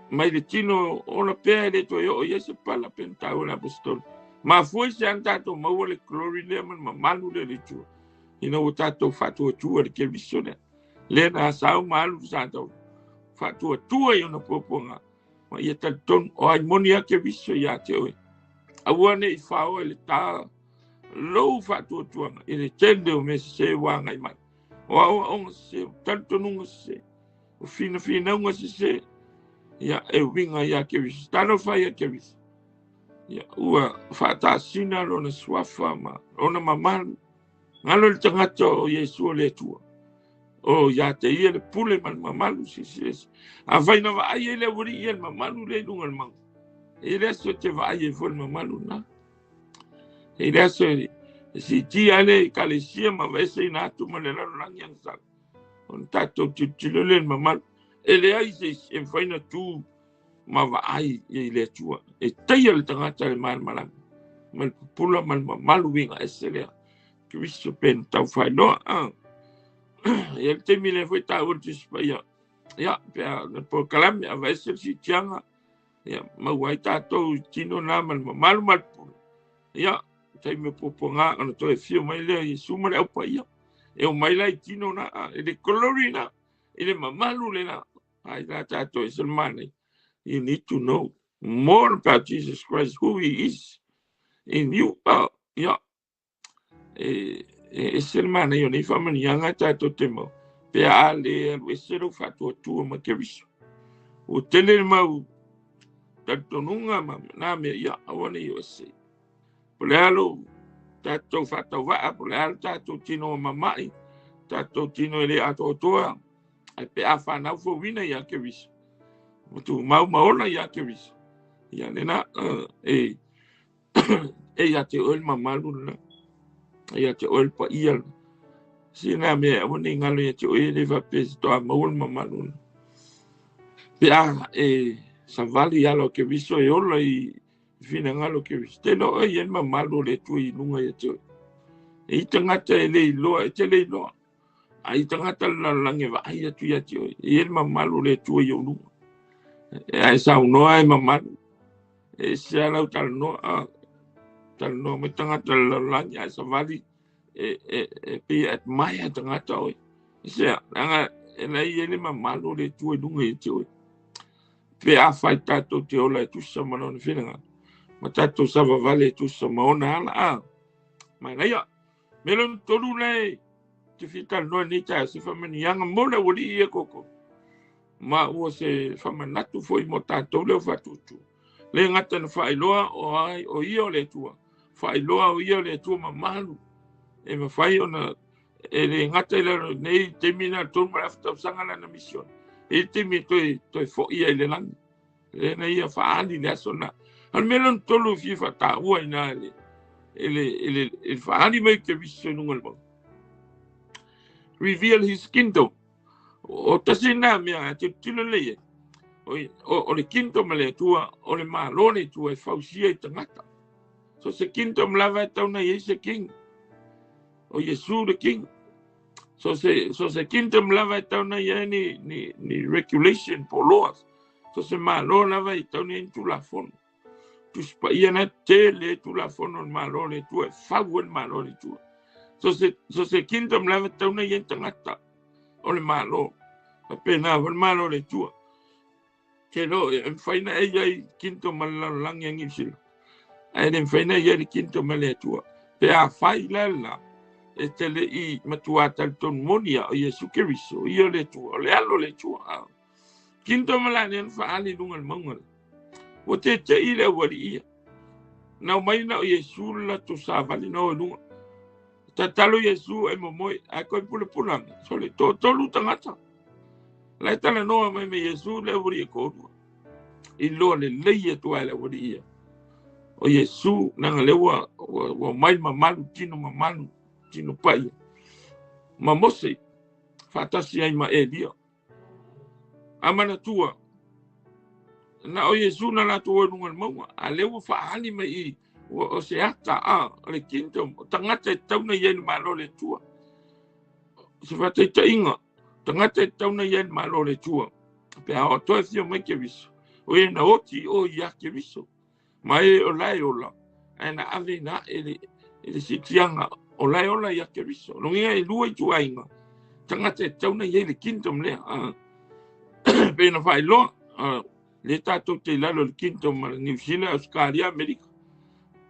mai le tino ona pea le to o yese pala penta ona apostol ma foi se antato maua le glory le mamalu le tu ina tato fatu tu le KERISO le na sao malu santo fatu tu e ona poponga ma ia ton o ai monia KERISO ia te oi awane I fao le ta lo fatu tu ele tende o me se wanga mai o se tanto nunga se o fina nunga se ia e winga ia KERISO tano fai ia KERISO ia ua fata sina lo na swafa ma ona mamalu ngalo le tangata o Yesu le tua o ia te ia le pule man mamalu si a vai na vai ele wuri ia mamalu le lunga le mang ele so te vai e fol mamalu na ele so si ti ale kalesia ma vese na tu ma le la yang sa on tato tilo le mamalu ele ai se en faina tu ma vai ele tua e te ia le tangata le mal mal pula mal mamalu winga esele KERISO pen tau fai no ia te mile foi ta urti spaia ia pe po kalame a vai se si tianga ia ma wai tato tino na mal ia te me poponga ana to e fio mai le Yesu ma le pa ia e o mai lai tino na e de glory na e le mamalu le na ai la tato is mani you need to know more about Jesus Christ who he is in you ia e ser mana io nei famani anga tato temo pe ale e sero fatu tu ma KERISO o tele mau tato nunga ma na me ia awane io se polelo tato fatu va polelo tato tino mamai tato tino ele ato toa ai pe afa na fo wina ia KERISO tu mau maona ia KERISO ia nena e ia te ol mamalu na ia te ol pa ia sina me woni ngalo ia te ol le va pes to maul mamalu pe savali ia lo KERISO e ola I fina ngalo KERISO te no ia mamalu le tu I nunga ia te e tangata le lo te le lo ai tangata la lange va ia tu ia te ia mamalu le tu ia nunga ai sa no ai mamalu e sia la tal no me tangata la lange ai savali pe at mai tangata oi sia anga ela ele mamalu le tu nunga ia te pe a fai tato te ola tu sa mano fina ma tato sa vale tu sa maona ala ma ia melon tolu le te fita no ni ta se famani yanga mola wori ia koko ma o se famanatu foi mo tato le fatu le ngata na fai loa o ai o io le tua fai loa o io le tua mamalu e ma fai ona e le ngata le nei termina tu ma afta sanga na mission e te mi to fo ia le lang Le na ia faali le asona. Al melon tolu fi fata ua ina ele faali mai keriso nunga le mau. Reveal his kingdom. O tasina mea te tilo leie. O le kingdom le tua, o le malo le tua e fausia i tangata. So se kingdom lava e tauna i se king. O Yesu the king. So se kingdom lava e tauna i ni regulation po laws. So se malo lava i tauna i tu la fono. Tu spa ia na te le tu la fono malo le tua e fau malo le tua. So se kingdom lava e tauna i tangata. O le malo. Pena o le malo le tua. Ke lo e faina e ai kingdom malalang yang isil. Ai faina e ai kingdom le tua. Pe a fai la. E tele i matua tal ton monia o Yesu Keriso i o le tua, o le alo le tua. Kinto malane an faali lungal mangal. O te i le wali ia. Na mai na o Yesu la to savali na o lunga. Tatalo Yesu e momoi a koi pule pulang. So le tolu tangata. Lai tala noa mai me Yesu le wali e kodua. I lo le leia tua le wali ia. O Yesu nanga lewa o mai mamalu tino mamalu. Tino pai. Ma mose fatasi ai ma elia. Amana tua. Na o Yesu na la tua nungal maua. A lewa faali mai o se ata le kingdom. Tangata e tauna yen malo le tua. Se fata ita inga. Tangata e tauna yen malo le tua. Pe a o toa fio mai ke viso. O e na oti o ia ke viso. Ma e o lai o la. E na ave na ele si tianga. O lai ola ia keriso. Longia e lua i tuainga. Tangata e tauna i le kingdom lea. Pena whai loa. Le tātou te lalo le kingdom ma New Zealand, Australia, Amerika.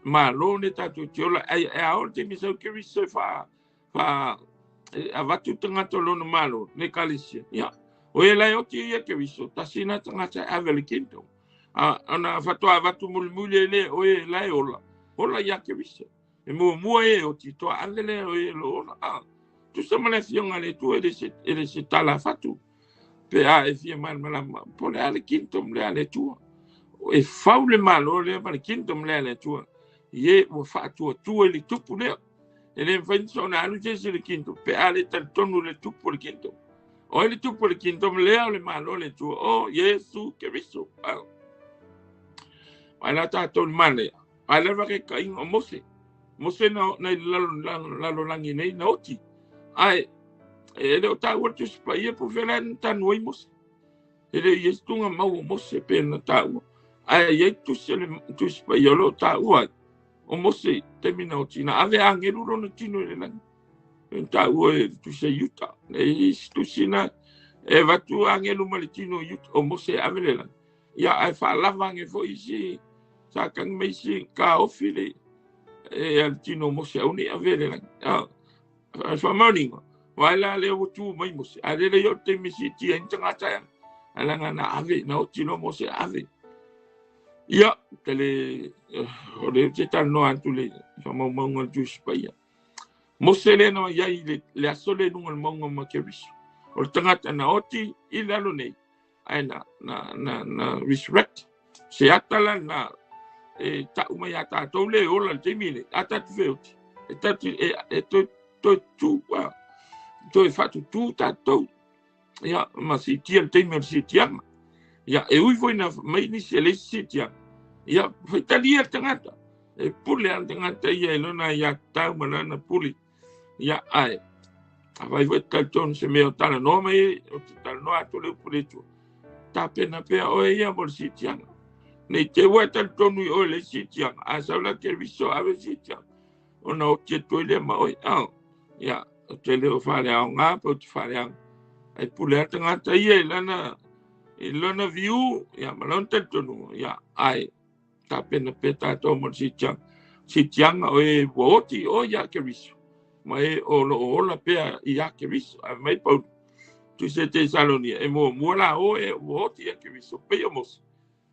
Ma lo le tātou te ola. E aol te misau keriso a watu tangata lona malo. Ne kalisia. Ia. O e lai oti ia keriso. Tasina tangata ave le kingdom. Ana whatoa watu mulimuli le o e lai ola. Ola ia keriso. E mua e o ti toa alele o e lo ona. Tu sa male fionga le tu ele se tala fatu. Pe a e fia malama. Po le ale kingdom le ale tua. E fau le malo le ale kingdom le ale tua. Ie o fatu tua le tupu le. E le mfainso na alu jesi le kingdom. Pe a le tonu le tupu le kingdom. O le tupu le kingdom le le malo le tua. O Yesu Keriso. Ai la tato le male. Ai le vake ka ingo mose. Mose na lalo langi nei na oti. Ai, e leo tau atu sipa ia po whera na tanu ai mose. E leo i estunga mau o mose pe na tau. Ai, iei tu sipa ia lo tau ai. O mose te mina oti na ave angeru rona tino e langi. E tau e tu se yuta. E isi tu sina e watu angeru mali tino yuta. O mose ave le langi. Ia ai whaalawa ange fo isi. Sa kang meisi ka ofi le. E al tino mose auni avere lang. Fa morning. Wala le o tu mai mose. Ale le yo te misi ti en tangata yang. Alanga na ave na o tino mose ave. Ya tele o le te tal no antu le fa mo mo tu spaya. Mose le no ya le asole no mo mo keris. O tangata na oti ila lo nei. Ai na respect. Se atala na e ta uma ya ta to le ola te mine ata te veoti e ta e to tu wa to e fatu tu ta to ya ma si tian te mer si tian ya e ui foi na mai ni se le si tian ya foi talia tangata e pule an tangata ya lona ya ta mana puli ya ai vai vai ta ton se me o tala no mai o tala no ato le pule tu ta pena pe o ya por si tian nei te wata tonu o le sitiang a saula KERISO ave sitiang ona o te toile ma oi ya te leo fale au ngā po te fale au ai pule atangata ia ilana view ya malonta tonu ya ai ta pena peta to mo sitiang o e woti o ya KERISO mai o lo ola pe ya KERISO a mai po tu se te salonia e mo la o e woti ya KERISO pe mos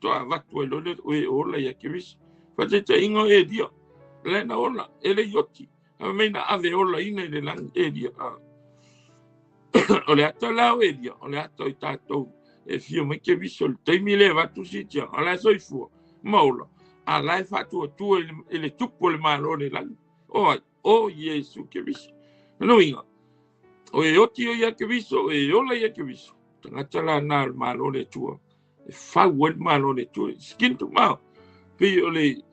to avatu lo le o la ya KERISO fa te ingo e dia le na ola ele yoti a me na ave ola ina le lang e dia o le ato la o e dia o le ato i tato e fio mai ke viso te mile va tu si tia ala soi fu maula ala fa tu ele tupo le malo le la o Yesu ke viso no inga o e oti o ia ke viso e ola ia ke viso tanga la na malo le tu e fa wet malo le tu skin to ma pe ole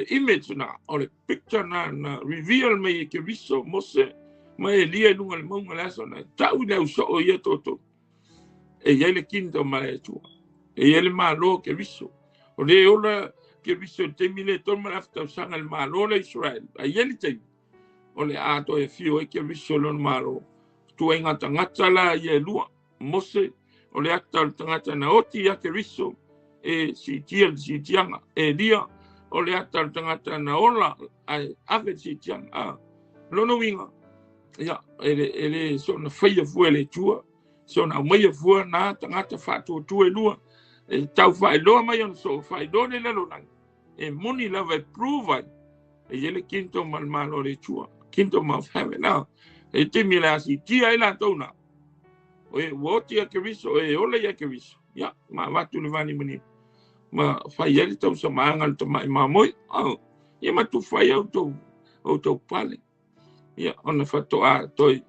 image na ole picture na reveal me ke viso mose mai lia nunga le monga la sona tau le uso o ia toto e ia le kinto male tu e ia le malo ke viso o le ola ke viso te mile to mala fta sanga le malo le Israel a ia le te o le ato e fio e ke viso lo malo tu e ngata la ia lua mose o le ata tangata na oti ia ke viso e si tianga e dia o le ata tangata na ola ai ave si tianga lono winga ya ele so na faia fuele tua so na mai fu na tangata fatu tu e lua e tau fai lo mai on so fai do le lo lang e moni la vai prove e ele kinto mal malo le tua kinto ma have now e te mila si tia ila tona o e wotia ke viso e ole ya ke viso ya ma watu le vani mani ma fai ele tau sa mangal to mai mamoi e ma tu fai auto pale ya ona fato a toi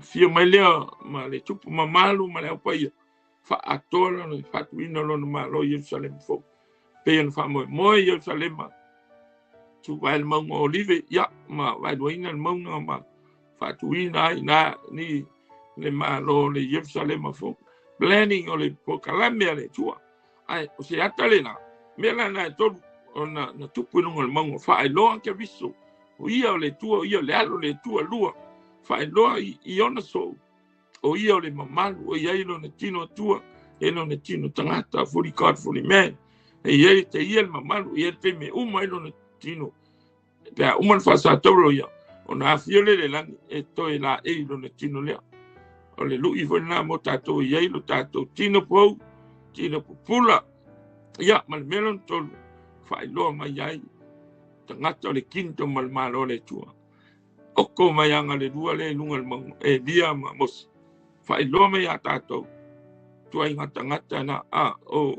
fio mai lea ma le tupu mamalu ma le aupai fa atola no fatu ino lo no malo Jerusalem fo pe en fa mo Jerusalem tu vai le mongo olive ya ma vai do ina le mongo ma fatu ina na ni le malo le Jerusalem fo planning o le pokalamia le tua ai o se atalena mela na to ona na tupu no le mongo fa ai lo anche viso o ia le tua ia le alo le tua lua fa loa I ona so o ia le mamalu o ia ilo na tino tua e no na tino tangata fully God fully man e ia te ia le mamalu ia te me uma ilo na tino pe uma fa sa toro ia ona afiole le lang e to la e ilo na tino le o le lui fo na mo tato ia ilo tato tino pula ia mal melon to fa loa mai ai tangata le kinto mal malo le tua oko mai anga le dua le lunga le mau e dia ma mos fai lo me atato tu ai ngata na o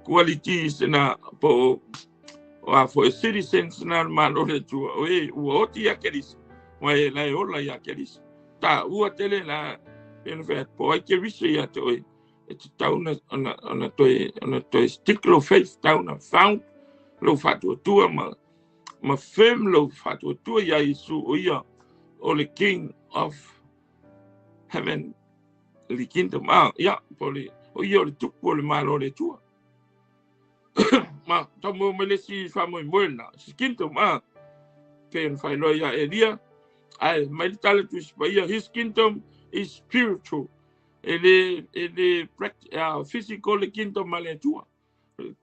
qualities na po o for citizens na malo le tu o e o ti ya keris mai la ola ya keris ta u tele la en fait po ai ke visi ya to e tauna ona to sticklo faith tauna found lo fatu tu ma fem lo fatu tu ya Yesu o ia o le king of heaven le kingdom ya poli o ia le tupu le malo le tua ma tomo mele si famo buena si kingdom ken fai lo ya elia ai mai tale tu spia his kingdom is spiritual ele physical le kingdom male tua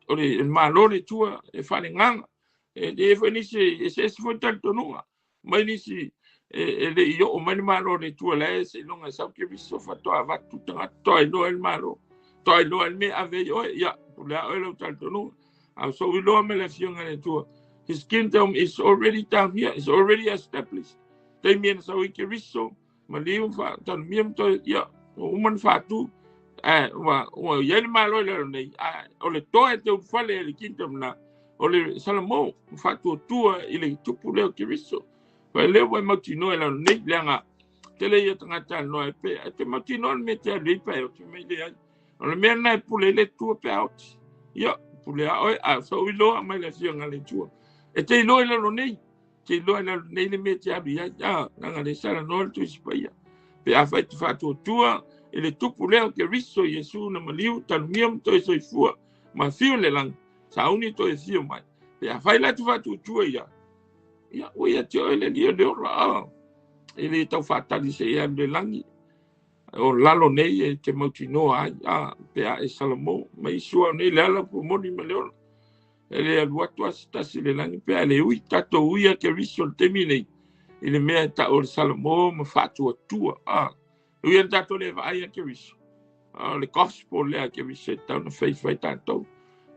o le malo le tua e fale nganga e fenisi se fo tanto no mai nisi le io o mani malo le tua le se non sa che viso fatto va tutto to no el malo to no el me ave yo ya la o tanto no so we lo me le fiona le tua his kingdom is already down here is already established they mean so we che viso ma liu fa tan miem to ya o man fa tu wa ya el malo le nei o le to e te fale le kingdom na o le salamo fatu tua ile tupu leo kiriso wa leo wa matino ela nei langa tele ia tangata no e pe te matino me te ali pe o te me le o le mena pule le tua pe out ya pule so ilo mai le fianga le tua e te ilo ela no nei te ilo ela nei le me te abi ya nanga le sala no tu spia pe a fatu tua ile tupu leo kiriso Yesu na maliu tanmiam to so fua ma fio le lang sauni to e fio mai pe a fai la tu fatu tua ya o ia te ele dia de ora ele tau fatali se ia de langi o lalo nei e te mautino pe a e salamo mai sua nei lala po moni meleo ele al watu asta si le langi pe ale ui tato uia ke risol temi nei ele mea ta o salamo ma fatu tua uia tato le vai ke riso le gospel le ke riso ta na faith vai tato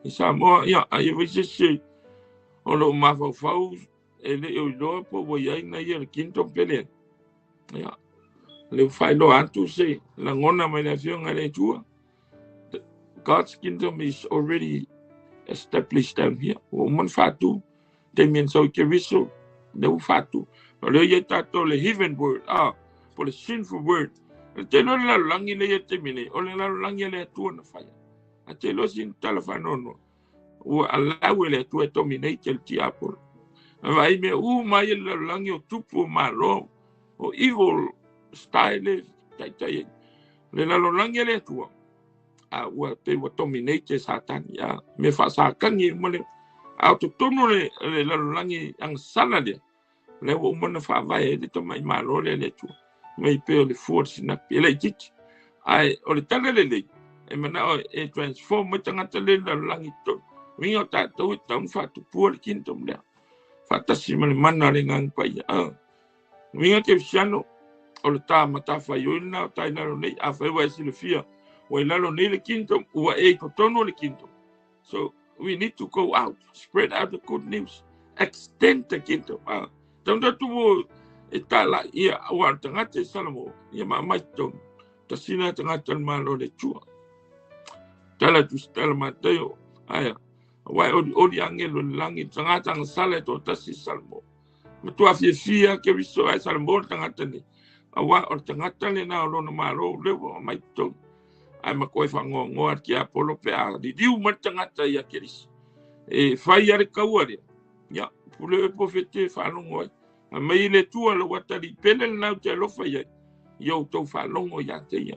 isa mo ia ai vise se o lo mafau ele o lo po voia na ia quinto pele ya le fai lo antu se la ngona mai la fiona le tua God's kingdom is already established down here. Woman fatu, they mean so KERISO, they will fatu. But they yet the heathen word, for the sinful word. They don't allow lang in the yet minute, only allow lang in the two on the fire. I tell us in telephone, or allow it to dominate the diapol. And I may, my lang your tupu malo, or evil style, they allow lang in the two. They were dominated Satan, ya. Me fasakan ni mo auto tono le langi ang sana dia. Le wo mo na fa vai de to mai malo le tu. Me pe le force na pele jit. Ai o le tale le. E mana e transform mo tanga tale langi to. Mi o ta to tam fa tu por kintom dia. Fa ta si man mana le ngang pa ya. Mi o te siano o le ta mata fa yo na ta na le a fa wa si le fia. We lalo ni le kingdom, we e tono le kingdom. So we need to go out, spread out the good news, extend the kingdom. Tanda tu itala ia awal tengah te salamo ia mamai ton. Tasina tengah tan malo le chua. Tala tu stala mateo aya. Wai odi angelo langi tengah tang sale to tasi salmo. Matua fia KERISO ai salmo tengah tani. Awal or tengah tani na LONA malo le mai ton. Ai makoi fango at kia polo pe a di diu matangata ya KERISO e fai ar kawari ya pule profete falongo a mai le tua lo watari penel na te lo fai yo to falongo ya te ya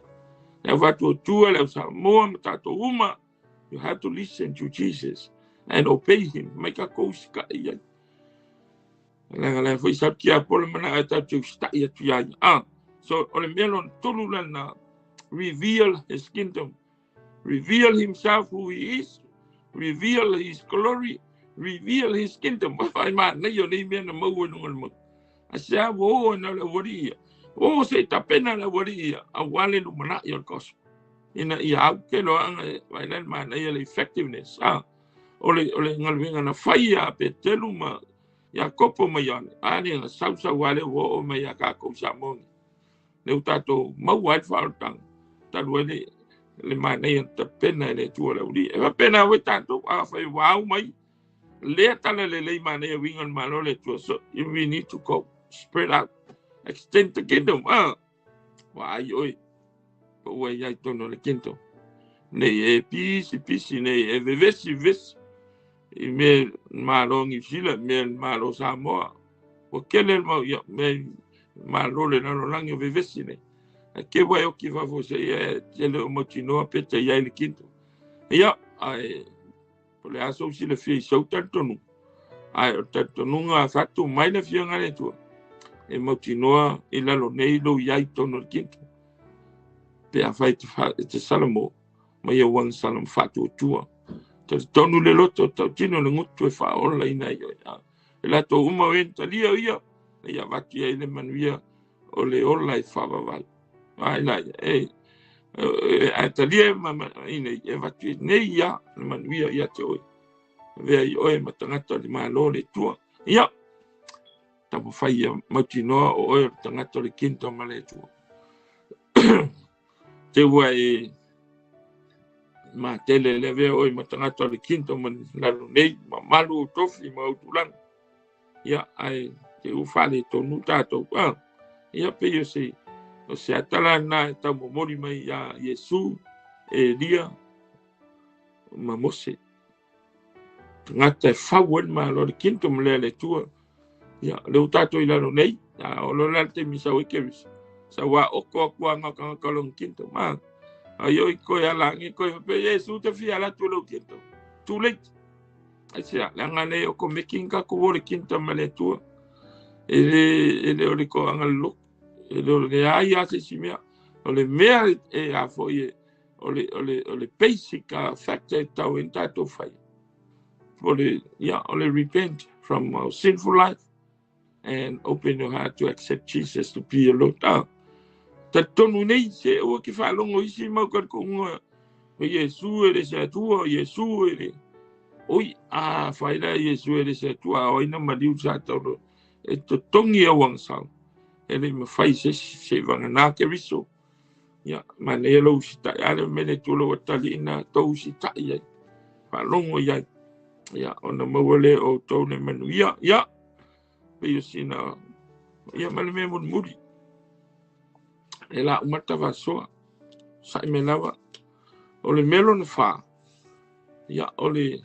e va to tua le sa mo mata to uma. You have to listen to Jesus and obey him, make a coast ka ya la foi sa kia polo mana ata tu sta ya tu ya so ole melon tolulan na reveal his kingdom, reveal himself who he is, reveal his glory, reveal his kingdom. Ai ma na yo ni me na mo no mo. Asia wo na le wori. O se ta pena le wori a wale no mana yo gospel. Ina ia ke lo ang vai na ma na yo effectiveness. Ole ngal winga na faia pe teluma ya kopo ma yo. Ani na sa wale wo me ya ka ko sa mo. Le utato ma wai fa tang. Taluele le mana yang terpena le tua le uri. Eva pena we tanto a fai wow mai. Le tala le mana yang wingan malo le tua. So we need to go spread out, extend the kingdom. Wa oi. Wa ya tono le kingdom. Ne e pisi ne e vesi. Me malo ngi sila me malo Samoa. O kele mo ya me malo le no langi vesi ne. Ke wai o ki va você e le motino pe te ia le kinto ia ai pole aso si le fi so tanto nu ai o tanto nu nga fatu mai le fi ngale tu e motino e la lo nei lo ia to no kinto pe a fai te salamo mai o wan salam fatu tu te tonu le loto to tino le ngutu e fa online ia la to uma venta ia ia va ki ele manuia o le online fa va ai la atalia mama ina e vatu nei ya manuia ya te oi ve oi matangata di malo le tua ya tapo fai matino o oi tangata le kinto male tua te wai ma tele le ve oi matangata le kinto man la nei mamalu tofi ma utulang ya ai te ufale to nuta to ya pe yo sei o se atala na ta momori mai ya Yesu e dia ma mose ngata fawen ma lo kinto mele tua ya le utato ila no nei o lo lante mi sa wikevis sa wa oko kwa ngaka kalong kinto ma ayo ko ya langi ko pe Yesu te fia la tu lo kinto tu le asia la ngane o ko making ka ko wo kinto mele tua ele o ko angal lo le ai ase simia o le mea e a foi o le basic factor tau in tato fai for the o le repent from our sinful life and open your heart to accept Jesus to be your Lord. Ta tonu nei se o ki fa longo isi mau ka ko Yesu ele se tua Yesu ele oi fai la Yesu ele se tua o ina maliu sa tau e to tongi a wang sao ele me fai se vanga na KERISO ya mana ia lo sita ale mele tulo watali ina to sita ia fa longo ia ya ona mawale o to ne manu ya pe sina ya male me mun muri ela umata va so sa me lava ole melo na fa ya ole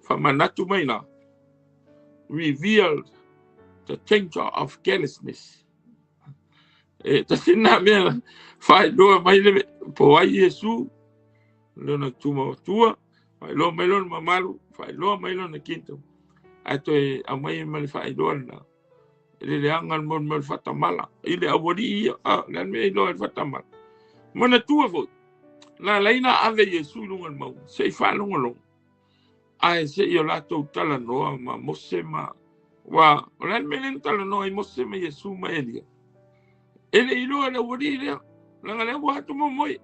fa manatu maina revealed the danger of carelessness. Tasina me fai do mai le po ai Yesu lona tuma tua fai lo melon mamalu fai lo melon na kinto ato e amai mal fai do na le angal mon mal fatamala ile awori lan me lo fatamala mana tua fo na laina ave Yesu lungal mau sei fa lungolo ai se yo la to tala no ma mosema wa lan me tala no ai mosema Yesu ma elia ele ilo ele wori le langa le wa to moi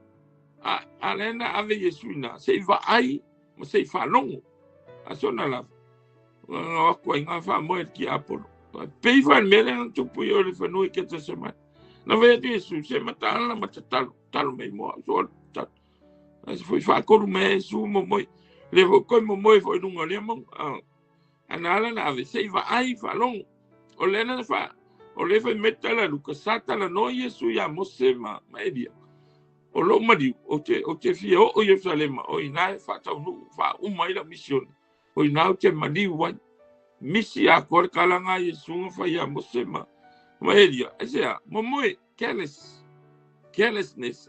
alena ave Yesu na se va ai mo se fa longo asona la wa ko inga fa mo ki apolo pe fa mele to puyo le fa no ke te sema na ve Yesu se mata la mata tal me mo so ta as foi fa ko me su mo moi le ko mo moi foi dunga le mo anala na ave se va ai fa longo o le na fa o le fa meta la Luka sata la no Yesu ya mo se ma edia o lo madi o te fia o Yerusalema o ina fa ta no fa mai la mission o ina o te madi wa misi a kor kalanga Yesu fa ya mo se ma edia ese mo moi carelessness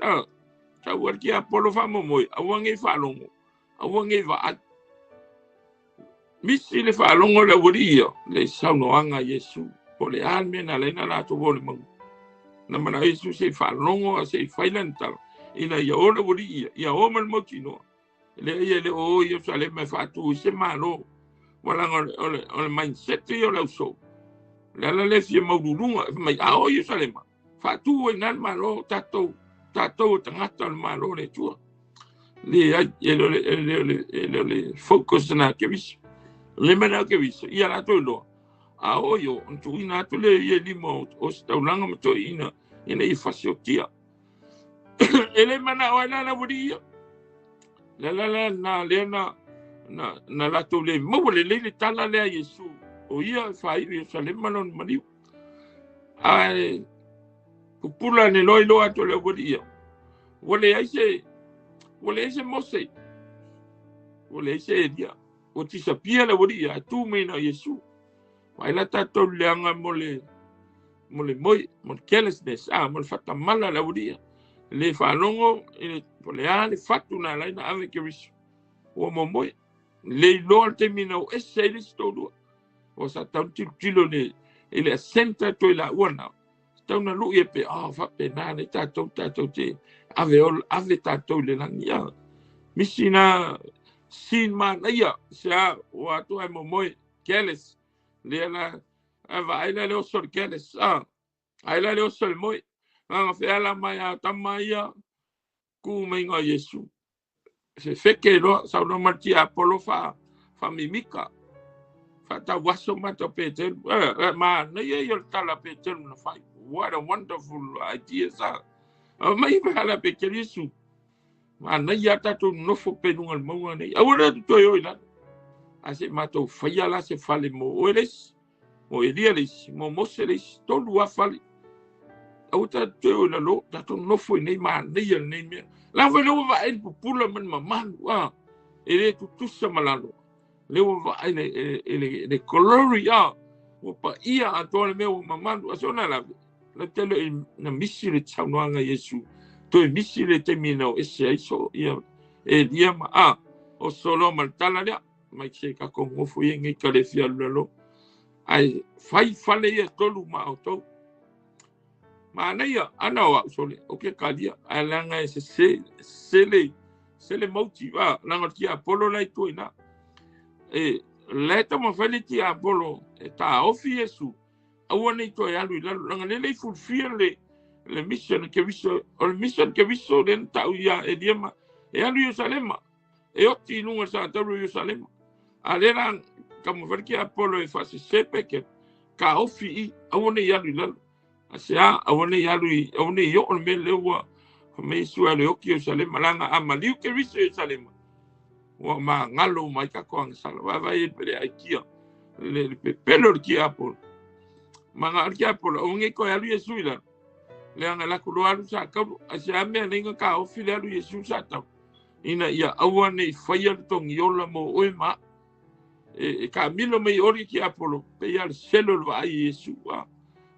ta warki apolo fa mo moi awangi fa longo awangi va misi le fa longo le woria le sa no anga Yesu po le alme na le na la to vole mo na mana Yesu se fa longo se failanta ina ya ona woria ya o mal mo kino le o Yerusalema fa tu se malo wala ole mindset yo la so la le fie mo dunga mai a o Yerusalema fa tu ina malo tato tangata malo le tu le focus na kevis le mana kevis ia la to lo a o yo tu ina tu le ye limo o sta ulanga mo to ina i fasiotia ele mana o la wodia la na le na la to le mo le tala le Yesu o ia fa Yerusalem malon mani ai pupula ne lo ato le wodia wole ese mose wole ese dia o ti sapia la wodia tu me na Yesu mai la tato leanga mole carelessness mo fata mala la wodia le falongo le ale fatu na la ave KERISO o mo le lo termino ese todo o sa tanto tilo ne ele senta to la una sta una lu pe fa pena ne tato te ave tato le lania misina sin man ya sa wa to ai mo careless le la ai la lo sol careless ai la lo sol mo fe la maya tamaya ku me nga Yesu se feke lo sa no marti apolo fa mimika fa ta waso mata peter ma na ye yo tala peter na fa what a wonderful idea sa mai ba la pe KERISO ma na ya ta to no fo pe no mo ne awara to yo ila ase mato fa ya la se fale mo eles mo eles mo moseles to lu afale auta to la lo ta to no fo nei ma ne ye ne me la fa no va el pupula man mamalu ele tu sa malalo le va ele coloria o pa ia atole me o mamalu asona la tele na misile tsaunanga Yesu to misile termino ese iso ia dia ma o solo maltala ya mai se ka ko mo fu ngi ka le fia lo ai fai fale ia tolu ma auto ma na ia ana wa sole o ke kalia alanga ese se le motiva la ngotia polo lai tuina leta mo fale ti apolo ta ofi Yesu awone to ya lu la le fulfill le mission KERISO o mission KERISO den ta ya ediema ya lu Yerusalem e otti lunga sa ta lu Yerusalem alera como ver que apolo e fa se peke ka ofi awone ya lu asia awone ya lu awone yo on me le wa me Yesu ale o Yerusalem langa amaliu keriso Yerusalem wa ma ngalo mai ka ko ang sala wa vai pele aikia le pelo ki apol manga ki apol o nge ko alu Yesu ila le anga la ku alu sa ka asia me ninga ka o file alu Yesu sa ta ina ia awane faya tong yola mo o ma e ka milo me ori ki apolo pe ia selo va Yesu wa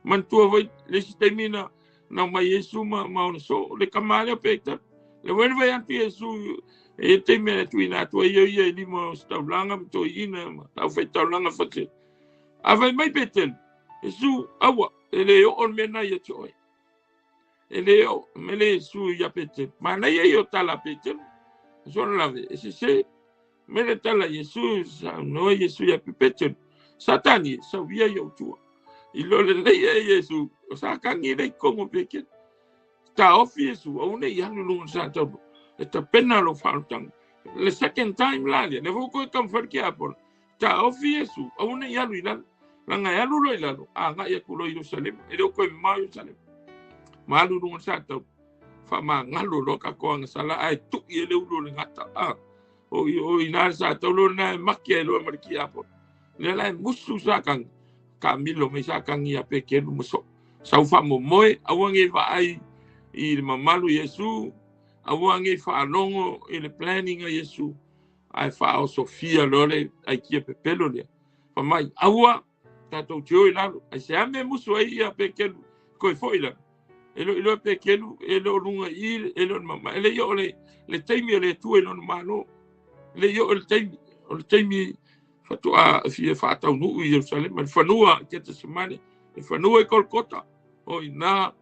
man tu vai le sistemina na ma Yesu ma so le kamale pekta le wen vai antu Yesu e te me tu ina tu ia ni mo staulanga to ina ta fe taulanga fate ave mai betel Yesu awa ele o mena ia choi ele o mele Yesu ia betel mana ia yo tala betel so la ve se mele tala Yesu no Yesu ia betel satani so via yo tu ilo le Yesu sa kangi le kongo bekel ta ofi Yesu o ne ia lu sa ta eta pena lo faltang le second time la le vo ko kam farki apol ta ofi Yesu o ne ia lu ila langa ia lu lo ila nga ia ku lo Jerusalem ele ko ma Jerusalem malu lu sa ta fa ma ngalo lo ka ko ang sala ai tu ele lu le ngata o ina sa ta lo na makia lo marki apol le la musu sa kang kamilo me sa kang ia pequeno muso sa fa mo moe awange va ai i mamalu Yesu awange fa longo i le planning a Yesu ai fa o Sofia lole ai kia pepelo le fa mai awa tato tio ila ai se ame muso ai ia pequeno ko foi la elo pequeno elo lunga i elo mama ele yo le taimi le tu elo malo le yo le taimi fa tu a fi fa ta nu i Jerusalem ma fa nua ke te semana e fa nua e Kolkata o ina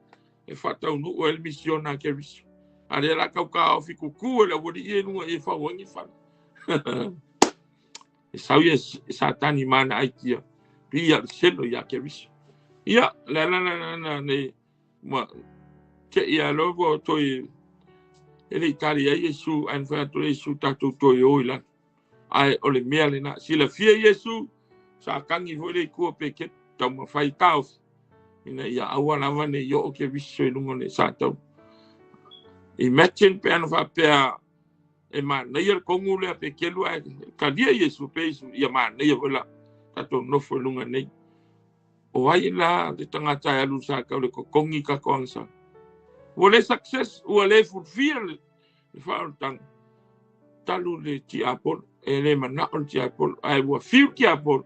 e fata unu o el misiona KERISO ale la ka o fiku ku le wodi e nu e fa wangi fa e sauye satani mana aikia pia selo ya KERISO ia la ne ma ke ia logo to ele Italia Yesu an fa to Yesu tatu to yo ila ai ole miele na sila fia Yesu sa kangi vole ku pe ke tama fai taus ina ia awana wane yo KERISO lungo ne sato imagine pe anu fa pe e ma na ia kongu le pe kelu ka dia Yesu pe ia ma na ia wala tato no fo lunga nei o ai la de tanga ta alu sa ka le kongi ka konsa wole success wole fulfill fa tang talu le ti apol ele mana on ti apol ai wa feel ki apol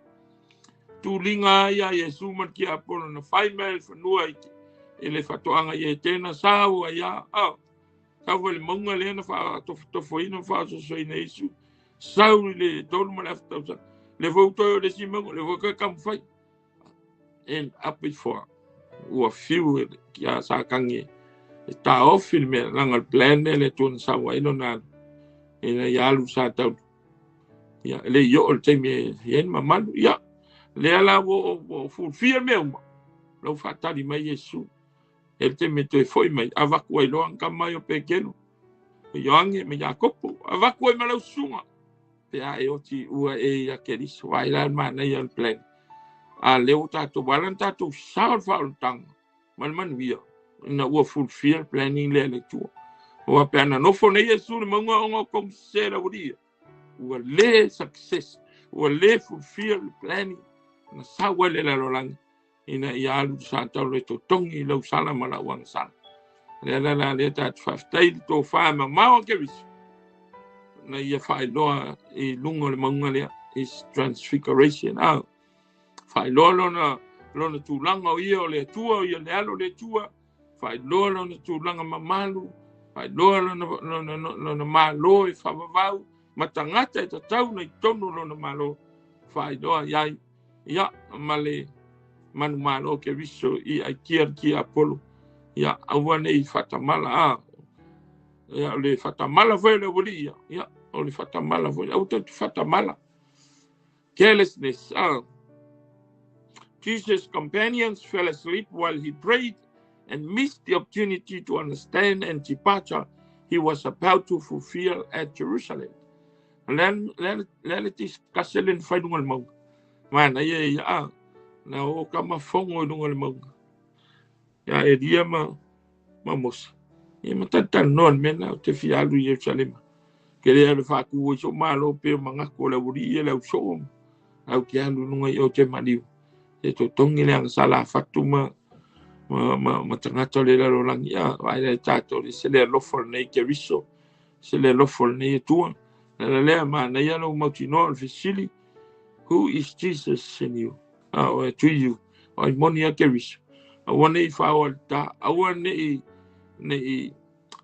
tu linga ya Yesu man ki apol na 5 miles nua ele fatoanga ye tena sau ya sa wel monga le na fa to foi no fa so ina Yesu sau le tol ma lafta le vo to le si monga le vo ka kam fai en up before wa feel ki a sa kangi ta o filme langa plan le tun sa wa ino na ina ya lu sa ta ya le yo o te me yen mamalu ya le ala wo fulfill me lo fatali mai Yesu el te me to foi mai avakua lo an kamayo pequeno yo ange me Jacopo avakua me lo sunga pe ai o ti ua e ya KERISO ai la mana ya plan a le o tato balanta to sa fa tang man via na ua fulfill planning le tu o pe ana no fo ne Yesu mo ngo kom se la uri ua le success ua le fulfill planning na sa wale la lolang ina ia lu sa ta le to tongi lo sala mala wang sala le ta fa tai to fa ma KERISO na ia fa lo e lungo le monga le is transfiguration fa lo na tu langa o ia le tua o ia le alo le tua fa lo na tu langa mamalu fa lo na malo e fa vau matangata e tau na tono lo na malo fa lo ia male manu malo KERISO i ai ki apolo ya awane i fatamala ya le fatamala foi le bolia ya o le fatamala foi auto fatamala carelessness Jesus' companions fell asleep while he prayed and missed the opportunity to understand and departure he was about to fulfill at Jerusalem. Let it discuss in final mong man ya na o kama fongo dungal mong ya e dia ma mos Ia matata non mena o te fialu i Jerusalema. Ke rea le whaku o so malo pe mangako le uri e le uso. Au ke alu nunga i o te maniu. E to tongi le ang sala fatu ma tangata le lalo langi a. Vai le tato le se le lofol nei KERISO. Se le lofol nei tua. Le lea ma na ia lo mautino al fisili. Who is Jesus in you? To you. O i moni a KERISO. A wane i whaoa ta. A wane nei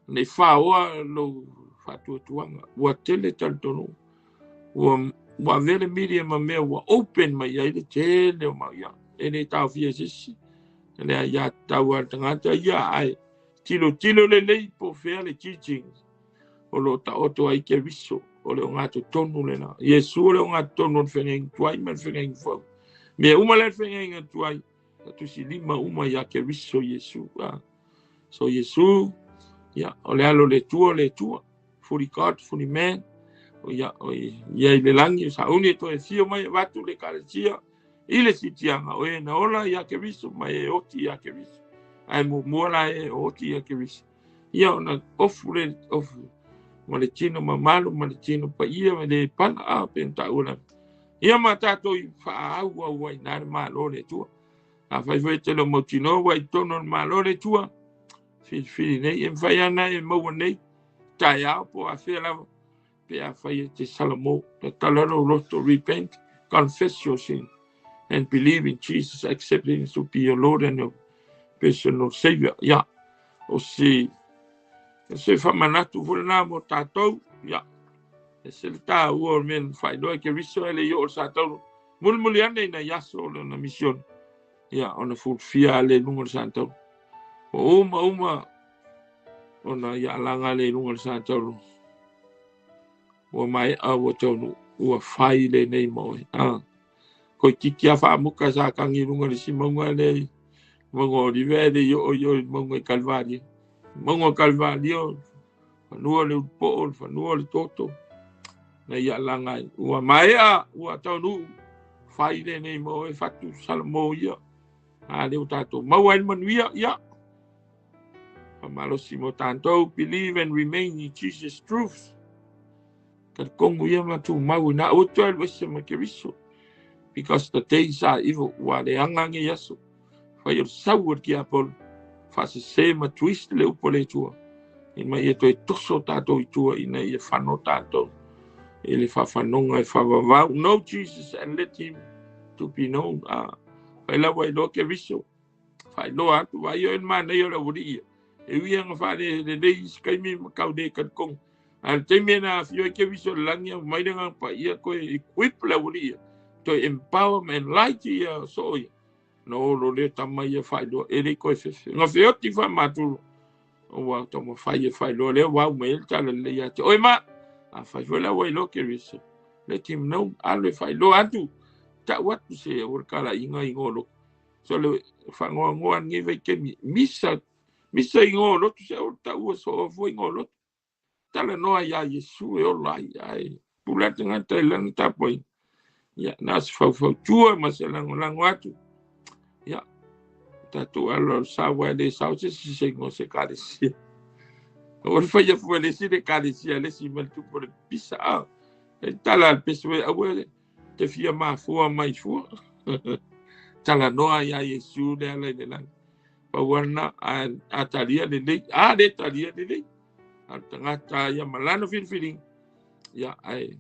whaoa lo whatua tuanga. Ua tele taltono. Ua vele miria ma mea ua open mai ai le tele o mau ia. E nei tau fia sisi. E lea ia tau al tangata ia ai. Tilo le lei po fea le teaching. O lo ta oto ai KERISO. O le o ngato tonu le na. Yesu o le o ngato tonu le whengeng tuai ma le whengeng whau. Mea uma le whengeng tuai. Tusi lima uma ia KERISO Yesu. So Yesu. Ya, ole alo le tua, fully God, fully man. Ya, i le langi, sa uni to e fio mai, watu le kalesia, ile sitianga, oe na ola ya KERISO, mai e oti ya KERISO. Ai muala e oti ya KERISO. Ya, ona ofu, ma le tino mamalu, ma le tino pa ia, ma le pana a, penta ula. Ia ma tato i whaau au wai nare malo le tua. A whai te lo mautino, wai tono malo le tua. Fili nei, e whai ana e maua nei, tai au po a whea lava, pe a whai te salamo, te talano roto, repent, confess your sin, and believe in Jesus, accept him to be your Lord and your personal Savior. Ya, o se whamanatu hula mo tātou, ya, e se le tā ua men whai doa KERISO ele yo o sātou, mulmuli ane na yaso o na mission, ya, ona fulfia le nunga sātou. O uma, ona ia langa le lunga sa tolu. O mai a o tonu, o fai le nei moi. Ko kiki a fa muka sa kangi lunga le si monga le mongo di vede yo mongo Calvario. Mongo Calvario. Fanua le po, fanua le toto. Na ia langa o mai a o tonu fai le nei moi fatu salmo ia. Le tato. Mau manuia ia. Malosimo tanto, believe and remain in Jesus' truth. Kongo ia matu mau na oto al wese KERISO. Because the days are evil, wa le angange yaso. Fa yo sawur ki apol, fa se ma twist le upole tua. In mai eto e toso tato i tua, ina i whano tato. Ele fa whanonga e whawawau. Know Jesus and let him to be known. Fa lawa i lo KERISO. Fa lo atu, wa yo en mana yo la uri ia. E wia nga whare le leis kaimi makau de katkong. Al te mena fio KERISO langia mai nga pa ia koe equip la uri ia. To empowerment light ia so ia. No lo le tamai ia whaidoa ere koe fefe. Nga feo ti wha maturu. O wa tomo whai lo le wau me el tala le ia te. Oi ma! A whaiwela wai lo KERISO. Let him know alwe whailo atu. Ta watu se orkala inga ingolo. So le whangoa ngoa ngewe kemi. Misa ingolo tu se orta ua so ofo ingolo. Tala noa ia Yesu e ola ai. Pulata ngata ilang tapoi. Ya nas fau tua masa lango atu. Ya tatu alo sawa le sauce si sengo se KERISO. Or faya fuele si de KERISO le si mal tu por pisa. Tala al peswe awe te fia ma fua mai fua. Tala noa ia Yesu le ala le lang. Pawana a talia le lei. De talia le lei. Al tangata ya malano feeling. Ya ai.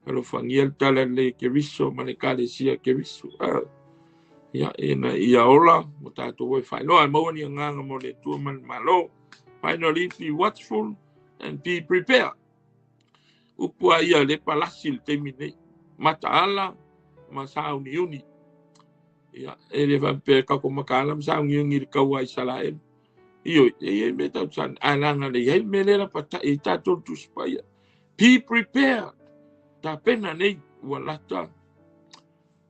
Kalau fangiel tala le KERISO mane KERISO. Ya ena ia ola mo tato we whaino ai mau ni nganga mo le tua man malo. Finally be watchful and be prepared. Upua ia le palasil te mine. Mata ala masau ni uni. Ya ele va pe ka ko makala masau ni uni ka wai salae. Io e me tau san alanga le hel melela pata e tato tu spaya. Be prepared. Ta pena nei walata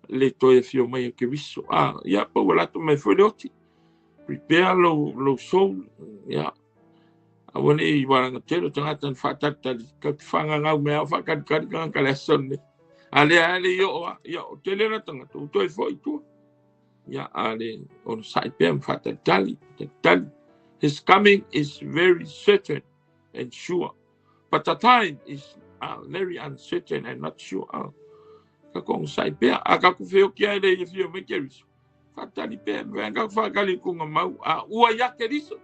le toe fio mai KERISO. Ya pa walata mai foi oti. Prepare lo soul. Ya. Awane i waranga telo tangatan fatata ka fanga ngau mea fakat kan kaleson ne. Ale yo tele na tanga tu toi foi tu. Ya ale on sai pem fatali. His coming is very certain and sure. But the time is very uncertain and not sure. Kakong sai pea, akaku feo kia ele e fio me keriso. Fatali pea, venga whakali kunga mau, ua ya keriso.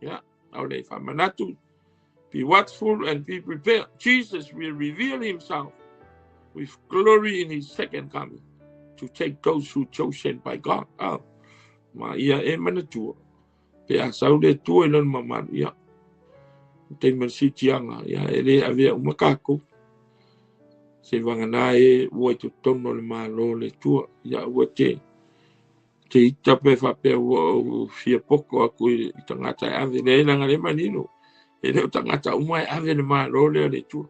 Yeah, aule whamanatu. Be watchful and be prepared. Jesus will reveal himself with glory in his second coming to take those who chosen by God. Ma ia e manatua. Pea saude tua ilon mamalu, ya. Te mersi tianga, ya, ele avea umakako. Se vangana e ua tu tono le malo le tua, ya, ua te ita pe whapea ua fia poko aku i tangata e ave, le elanga le manino. E leo tangata umai ave le malo le tua.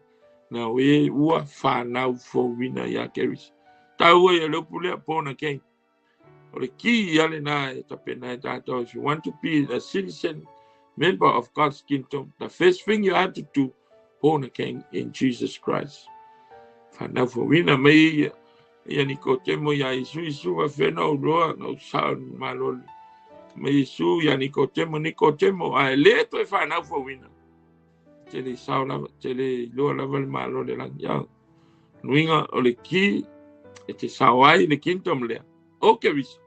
Na we ua whanau fōwina ya keris. Tau e leo pulea pōna keng. Or ki yale na tapena tato. If you want to be a citizen, member of God's kingdom, the first thing you have to do, born again in Jesus Christ. Whanau fōwina mei ia Nicotemo ia isu wa whena uroa na usaun maloli. Mei isu ia Nicotemo a leto e whanau fōwina. Tele sao lava, tele loa lava le maloli lang ia. Nuinga o le ki e te sawai le kingdom lea. O keris.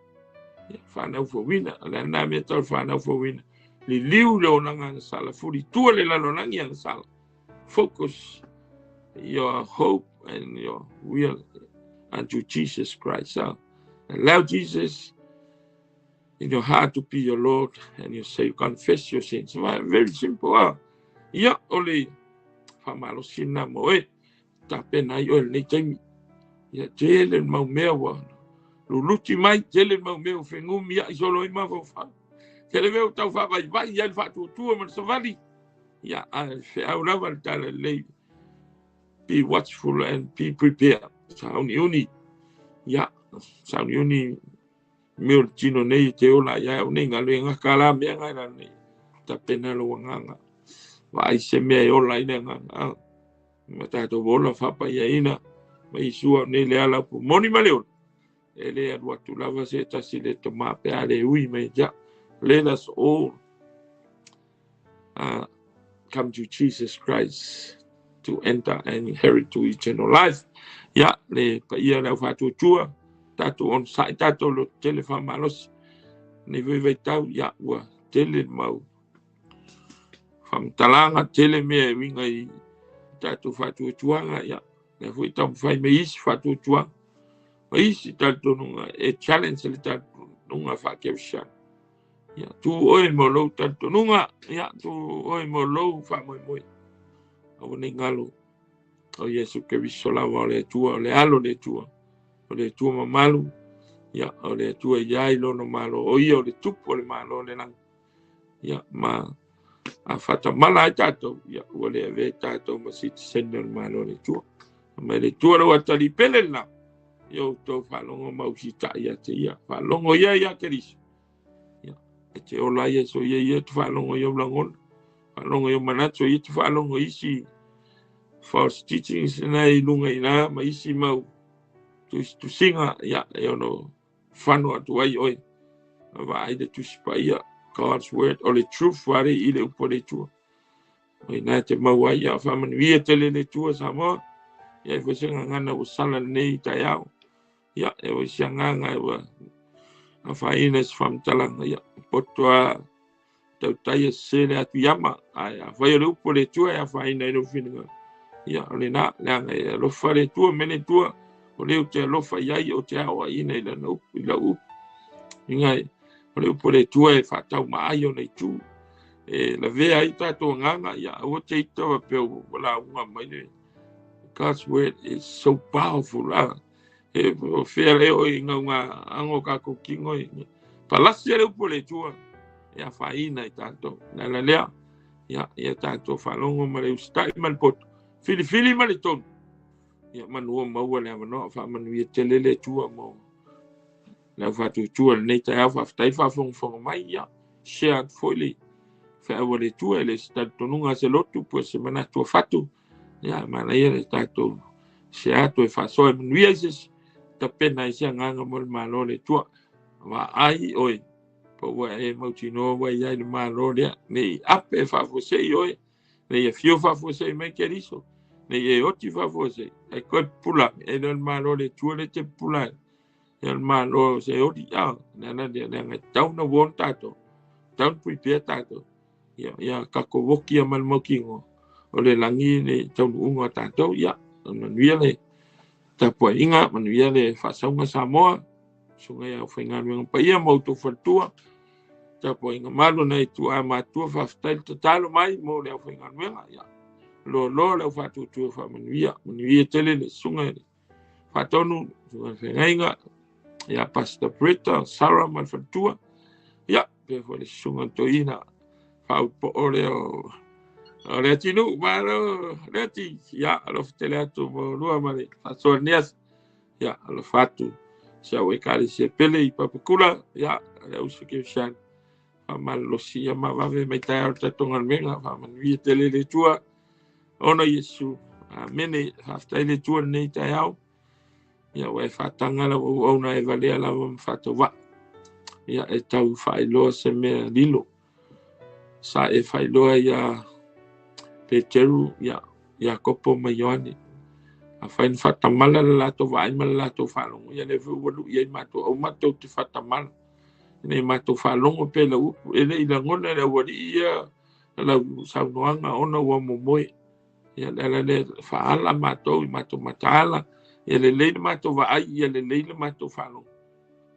Whanau fōwina, le ana mea tau whanau fōwina. Li liu leo nanga sala, furi tua le lalo nangi ang sala. Focus your hope and your will unto Jesus Christ. Allow Jesus in your heart to be your Lord and you say, confess your sins. Very simple. Ya ole whamalo sina mo e, tapena i ole nei taimi. Ya tele mau mea wa. Luluti mai tele mau mea whengumi ya isolo i mawa wha. Tele mea tau whawai vai ya whatu tua man savali. Ya au rawa tala lei. Be watchful and be prepared. Sauni uni. Ya sauni uni meo tino nei te ola ya unei ngalo ngakala mea ngai nei. Tapena lo wanganga. Vai se mea ola ina nganga. Matato bola whapa ia ina. Mai sua nei le ala pu moni maleo. Ele adwa tu lava se tasi le toma pe ale ui mai ja. Let us all come to Jesus Christ to enter and inherit to eternal life. Ya le pa ia le whatu tua. Tato on sai tato lo telefon malos. Ni veve tau ya ua tele mau. Fam talanga tele me winga i tato whatu tuanga ya. Ne fui tau whai me isi whatu tuanga. Ma isi tato nunga e challenge le tato nunga whakewshan. Ya tu oi mo lo tato nunga ya tu oi mo lo wha moi moi. Au ne ngalo. O Yesu KERISO lawa o le tua o le alo le tua. O le tua mamalu. Ya o le tua iai lono malo. O ia o le tupu o le malo le lang. Ya ma a fata mala tato. Ya o le ave tato ma siti senda le malo le tua. Ma le tua lo atali pele na. Yo to falongo mausita ia te ia. Falongo ia KERISO. Ya e te ola ia so ia tu falongo ia blangon. Falongo ia manatso ia tu falongo isi. False teachings na ilunga ina ma isi mau tu singa ya no fano atu ai oi va ai de tu spia God's word or the truth ware ile upo le tu oi na te mau ai ya fa man wie tele le tu sama ya fo singa ngana usala nei tayao ya e o singa nga wa fa ines fam talanga ya potwa tau tai sele atu yama ai fa yo upo le tu ya fa ina no finga. Ya ole na langa e lo fare tua mene tua o le te lo fa ia o te awa ina ila no ila u ingai o le pole tua e fa tau mai o nei tu e la vea i tato nganga ya o te ita wa pe wala unga mai ne. God's word is so powerful e o fea leo i ngā ango kako kingo i palasi le pole tua ya fa ina i tato na la lea ya tato fa longo ma le ustai mal pot Fili maliton. Ya manua maua le amano fa manuia telele tua mo. La fatu tua nei ta fa tai fa fong mai ya. Shared fully. Fa wale tua le stato nunga se lotu po se mana tua fatu. Ya mana ia le stato. Shared to fa so manuia se ta pena sia nganga mo malo le tua. Va ai oi. pa wa mau tino wa ya le malo le ne ape fa fo se oi ne fio fa fo se me keriso ne oti fa fo se e ko pula e le malo le tu le te pula el malo se odi ya na de na tau na won tato tau prepare tato ya ka ko woki mal mokingo o le langi ne tau unga tato ya man viale ta po inga man viale fa saunga Samoa sunga ya whainga menga pa ia mau tu fatua ta po inga malo nei tu a matua fa style totalo mai mo le whainga menga ya lo le fa tu fa man via tele le sunga fa tonu sunga whainga ya pasta preta sara man fatua ya pe fo le sunga to ina fa po ole tinu malo leti ya lo teleato mo lua male fa sornias ya lo fatu sa we kali se pele I papakula ya le usu ke shan fa mal lo si ya ma va ve meta ta tonga menga fa man vi tele le tua ona yesu amene fa tele tua nei ta yao ya we fa tanga la ona e vale la fa to va ya e tau fa lo se me lilo sa e fa lo ya Peteru ya kopo mayoni a fain fatamala la to vai mal la to falong ya le fu lu ye mato o mato te fatamala ne mato falong pe la u ele ila ngona le wadi ya la sa noanga ona wa momoe ya le faala mato matala ya le mato va ai ya le mato falong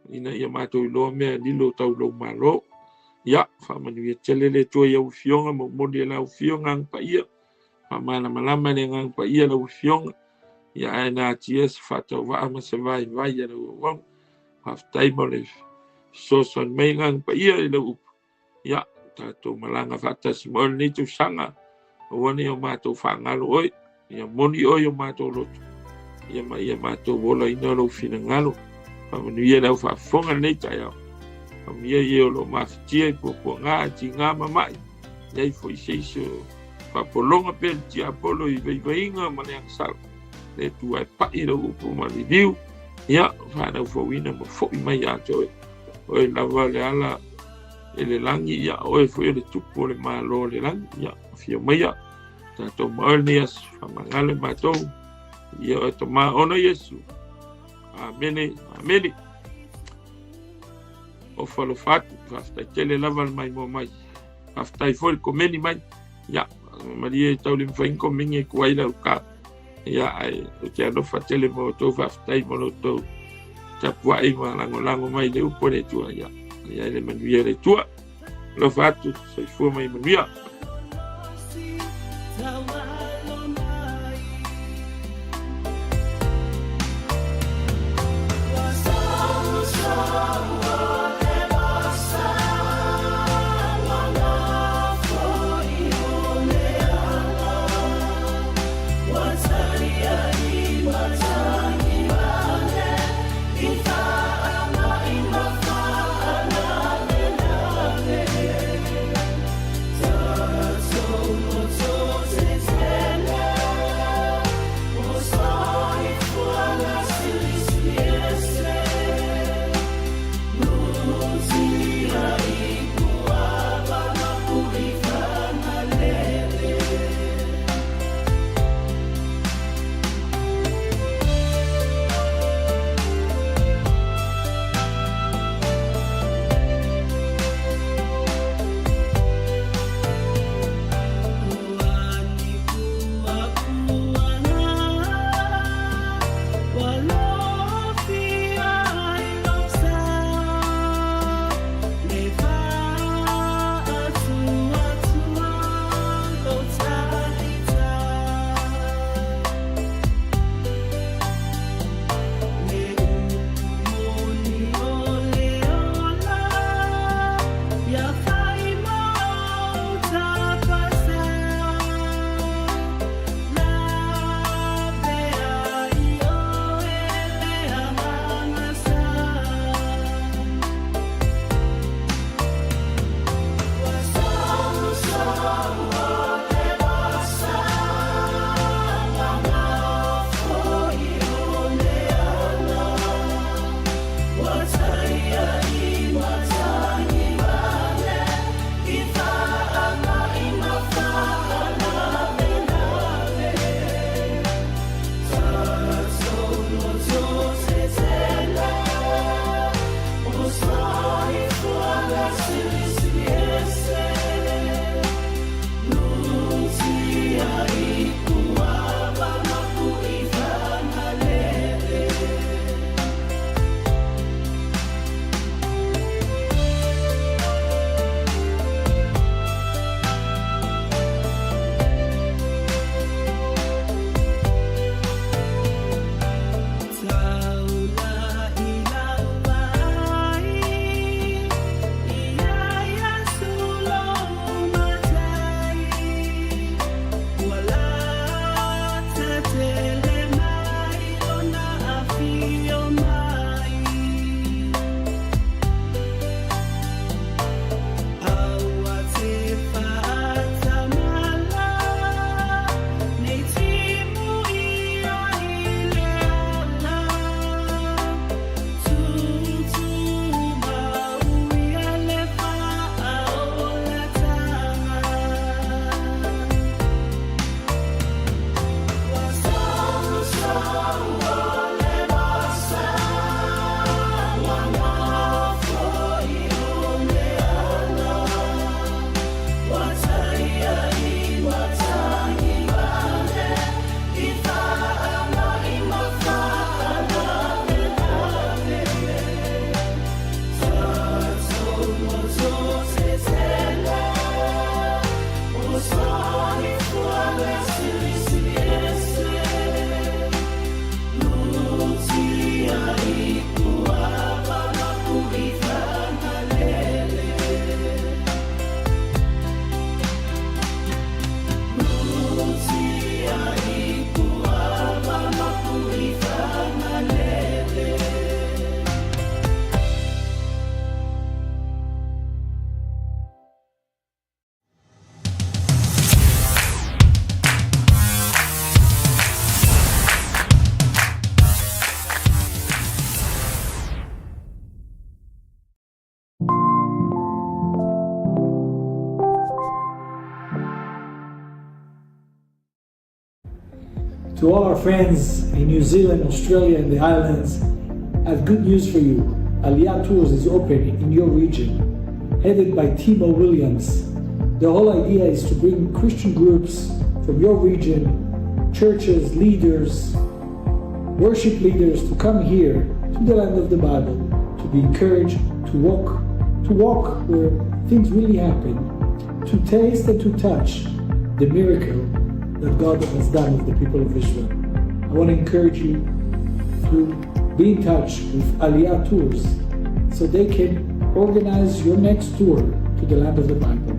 ina ya mato lo me ni lo tau lo malo ya fa manu ye telele to ya ufionga mo modi la ufionga pa ia mana malama le ngang pa ia la ufionga ya ana ties fa to va ma se vai ya lo wa haftai mo le so son me ngang pa ia le u ya ta to malanga fa ta smol ni tu sanga woni o mato fa ngalo oi ya moni oi o mato lo ya ma to bola ino lo fina ngalo fa manu ye la fa fonga nei ta ya mia yo lo maftia po nga tinga mama nei foi seiso fa polonga pel ti apolo I veinga maniang sal le tu ai pa I lo po mali diu ya fa na fo wina mo fo mai ya to o la vale ala ele langi ya o foi le tupo le malo le langi ya fio mai ya ta to malnias fa mangale mato ya to ma ono yesu amen amen o falo fatu hasta tele lava mai mo mai hasta foi komeni mai ya maria taulim fain kominge kuaila ka ya ai o te no fatele mo to hasta mo to tapua I lango mai le upone tua ya le manuia le tua lo fatu sai fu mai manuia 𝚘𝚘𝚙𝚢𝚪 To all our friends in New Zealand, Australia, and the islands, I have good news for you. Aliyah Tours is open in your region, headed by Timo Williams. The whole idea is to bring Christian groups from your region, churches, leaders, worship leaders to come here to the land of the Bible, to be encouraged, to walk where things really happen, to taste and to touch the miracle that God has done with the people of Israel. I want to encourage you to be in touch with Aliyah Tours so they can organize your next tour to the land of the Bible.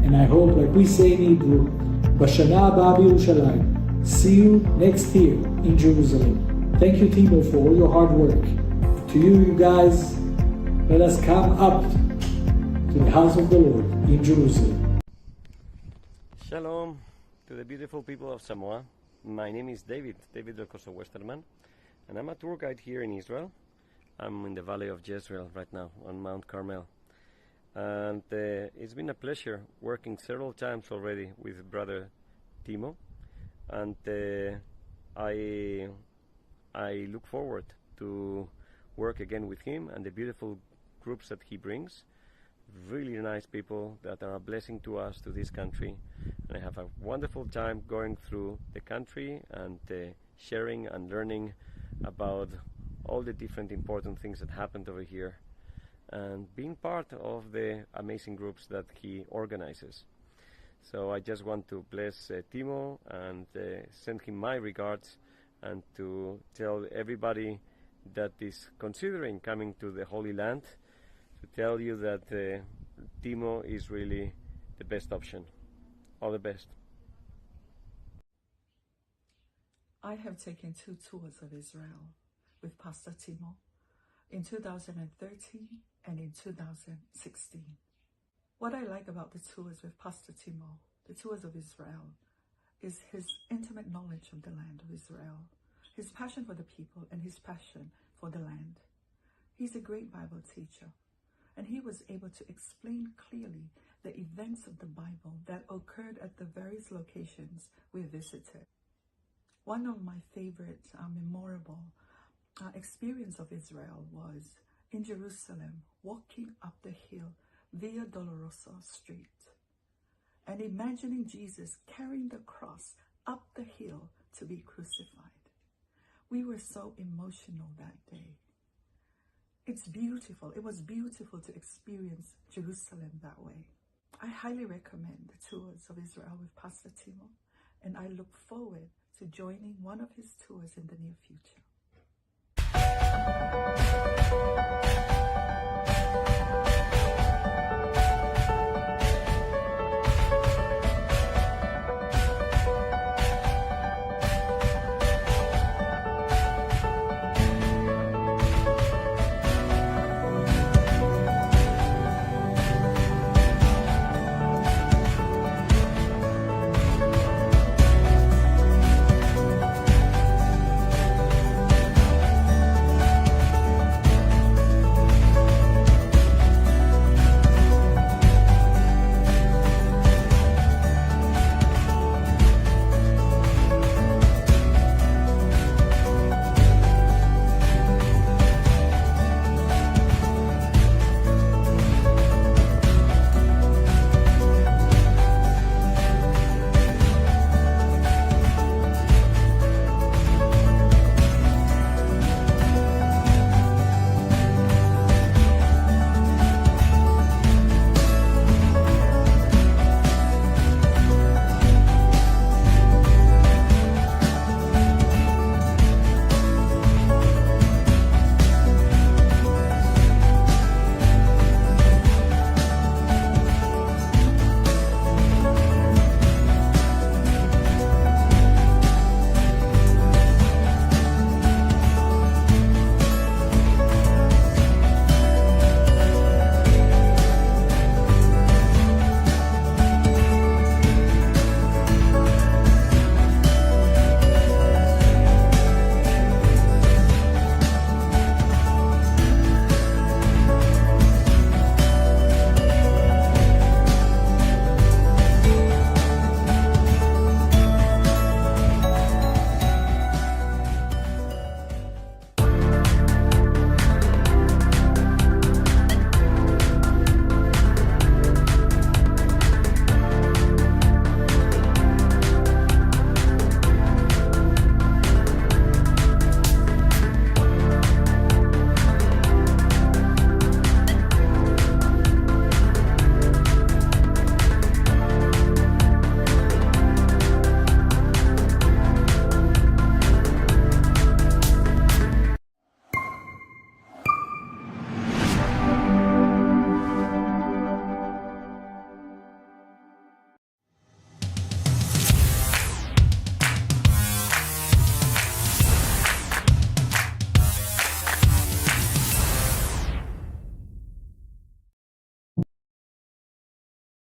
And I hope, like we say in Hebrew, Bashana Haba B'Yerushalayim. See you next year in Jerusalem. Thank you, Timo, for all your hard work. To you guys, let us come up to the house of the Lord in Jerusalem. Shalom to the beautiful people of Samoa. My name is David 𝚘𝗚𝗏𝗏𝗏, and I'm a tour guide here in Israel. I'm in the Valley of Jezreel right now on Mount Carmel. And it's been a pleasure working several times already with Brother Timo. And I look forward to work again with him and the beautiful groups that he brings. Really nice people that are a blessing to us, to this country. And I have a wonderful time going through the country and sharing and learning about all the different important things that happened over here and being part of the amazing groups that he organizes. So I just want to bless Timo and send him my regards, and to tell everybody that is considering coming to the Holy Land, to tell you that Timo is really the best option. All the best. I have taken 2 tours of Israel with Pastor Timo in 2013 and in 2016. What I like about the tours with Pastor Timo, the tours of Israel, is his intimate knowledge of the land of Israel, his passion for the people, and his passion for the land. He's a great Bible teacher, and he was able to explain clearly the events of the Bible that occurred at the various locations we visited. One of my favorite memorable experience of Israel was in Jerusalem, walking up the hill Via Dolorosa Street and imagining Jesus carrying the cross up the hill to be crucified. We were so emotional that day. It's beautiful. It was beautiful to experience Jerusalem that way. I highly recommend the tours of Israel with Pastor Timo, and I look forward to joining one of his tours in the near future.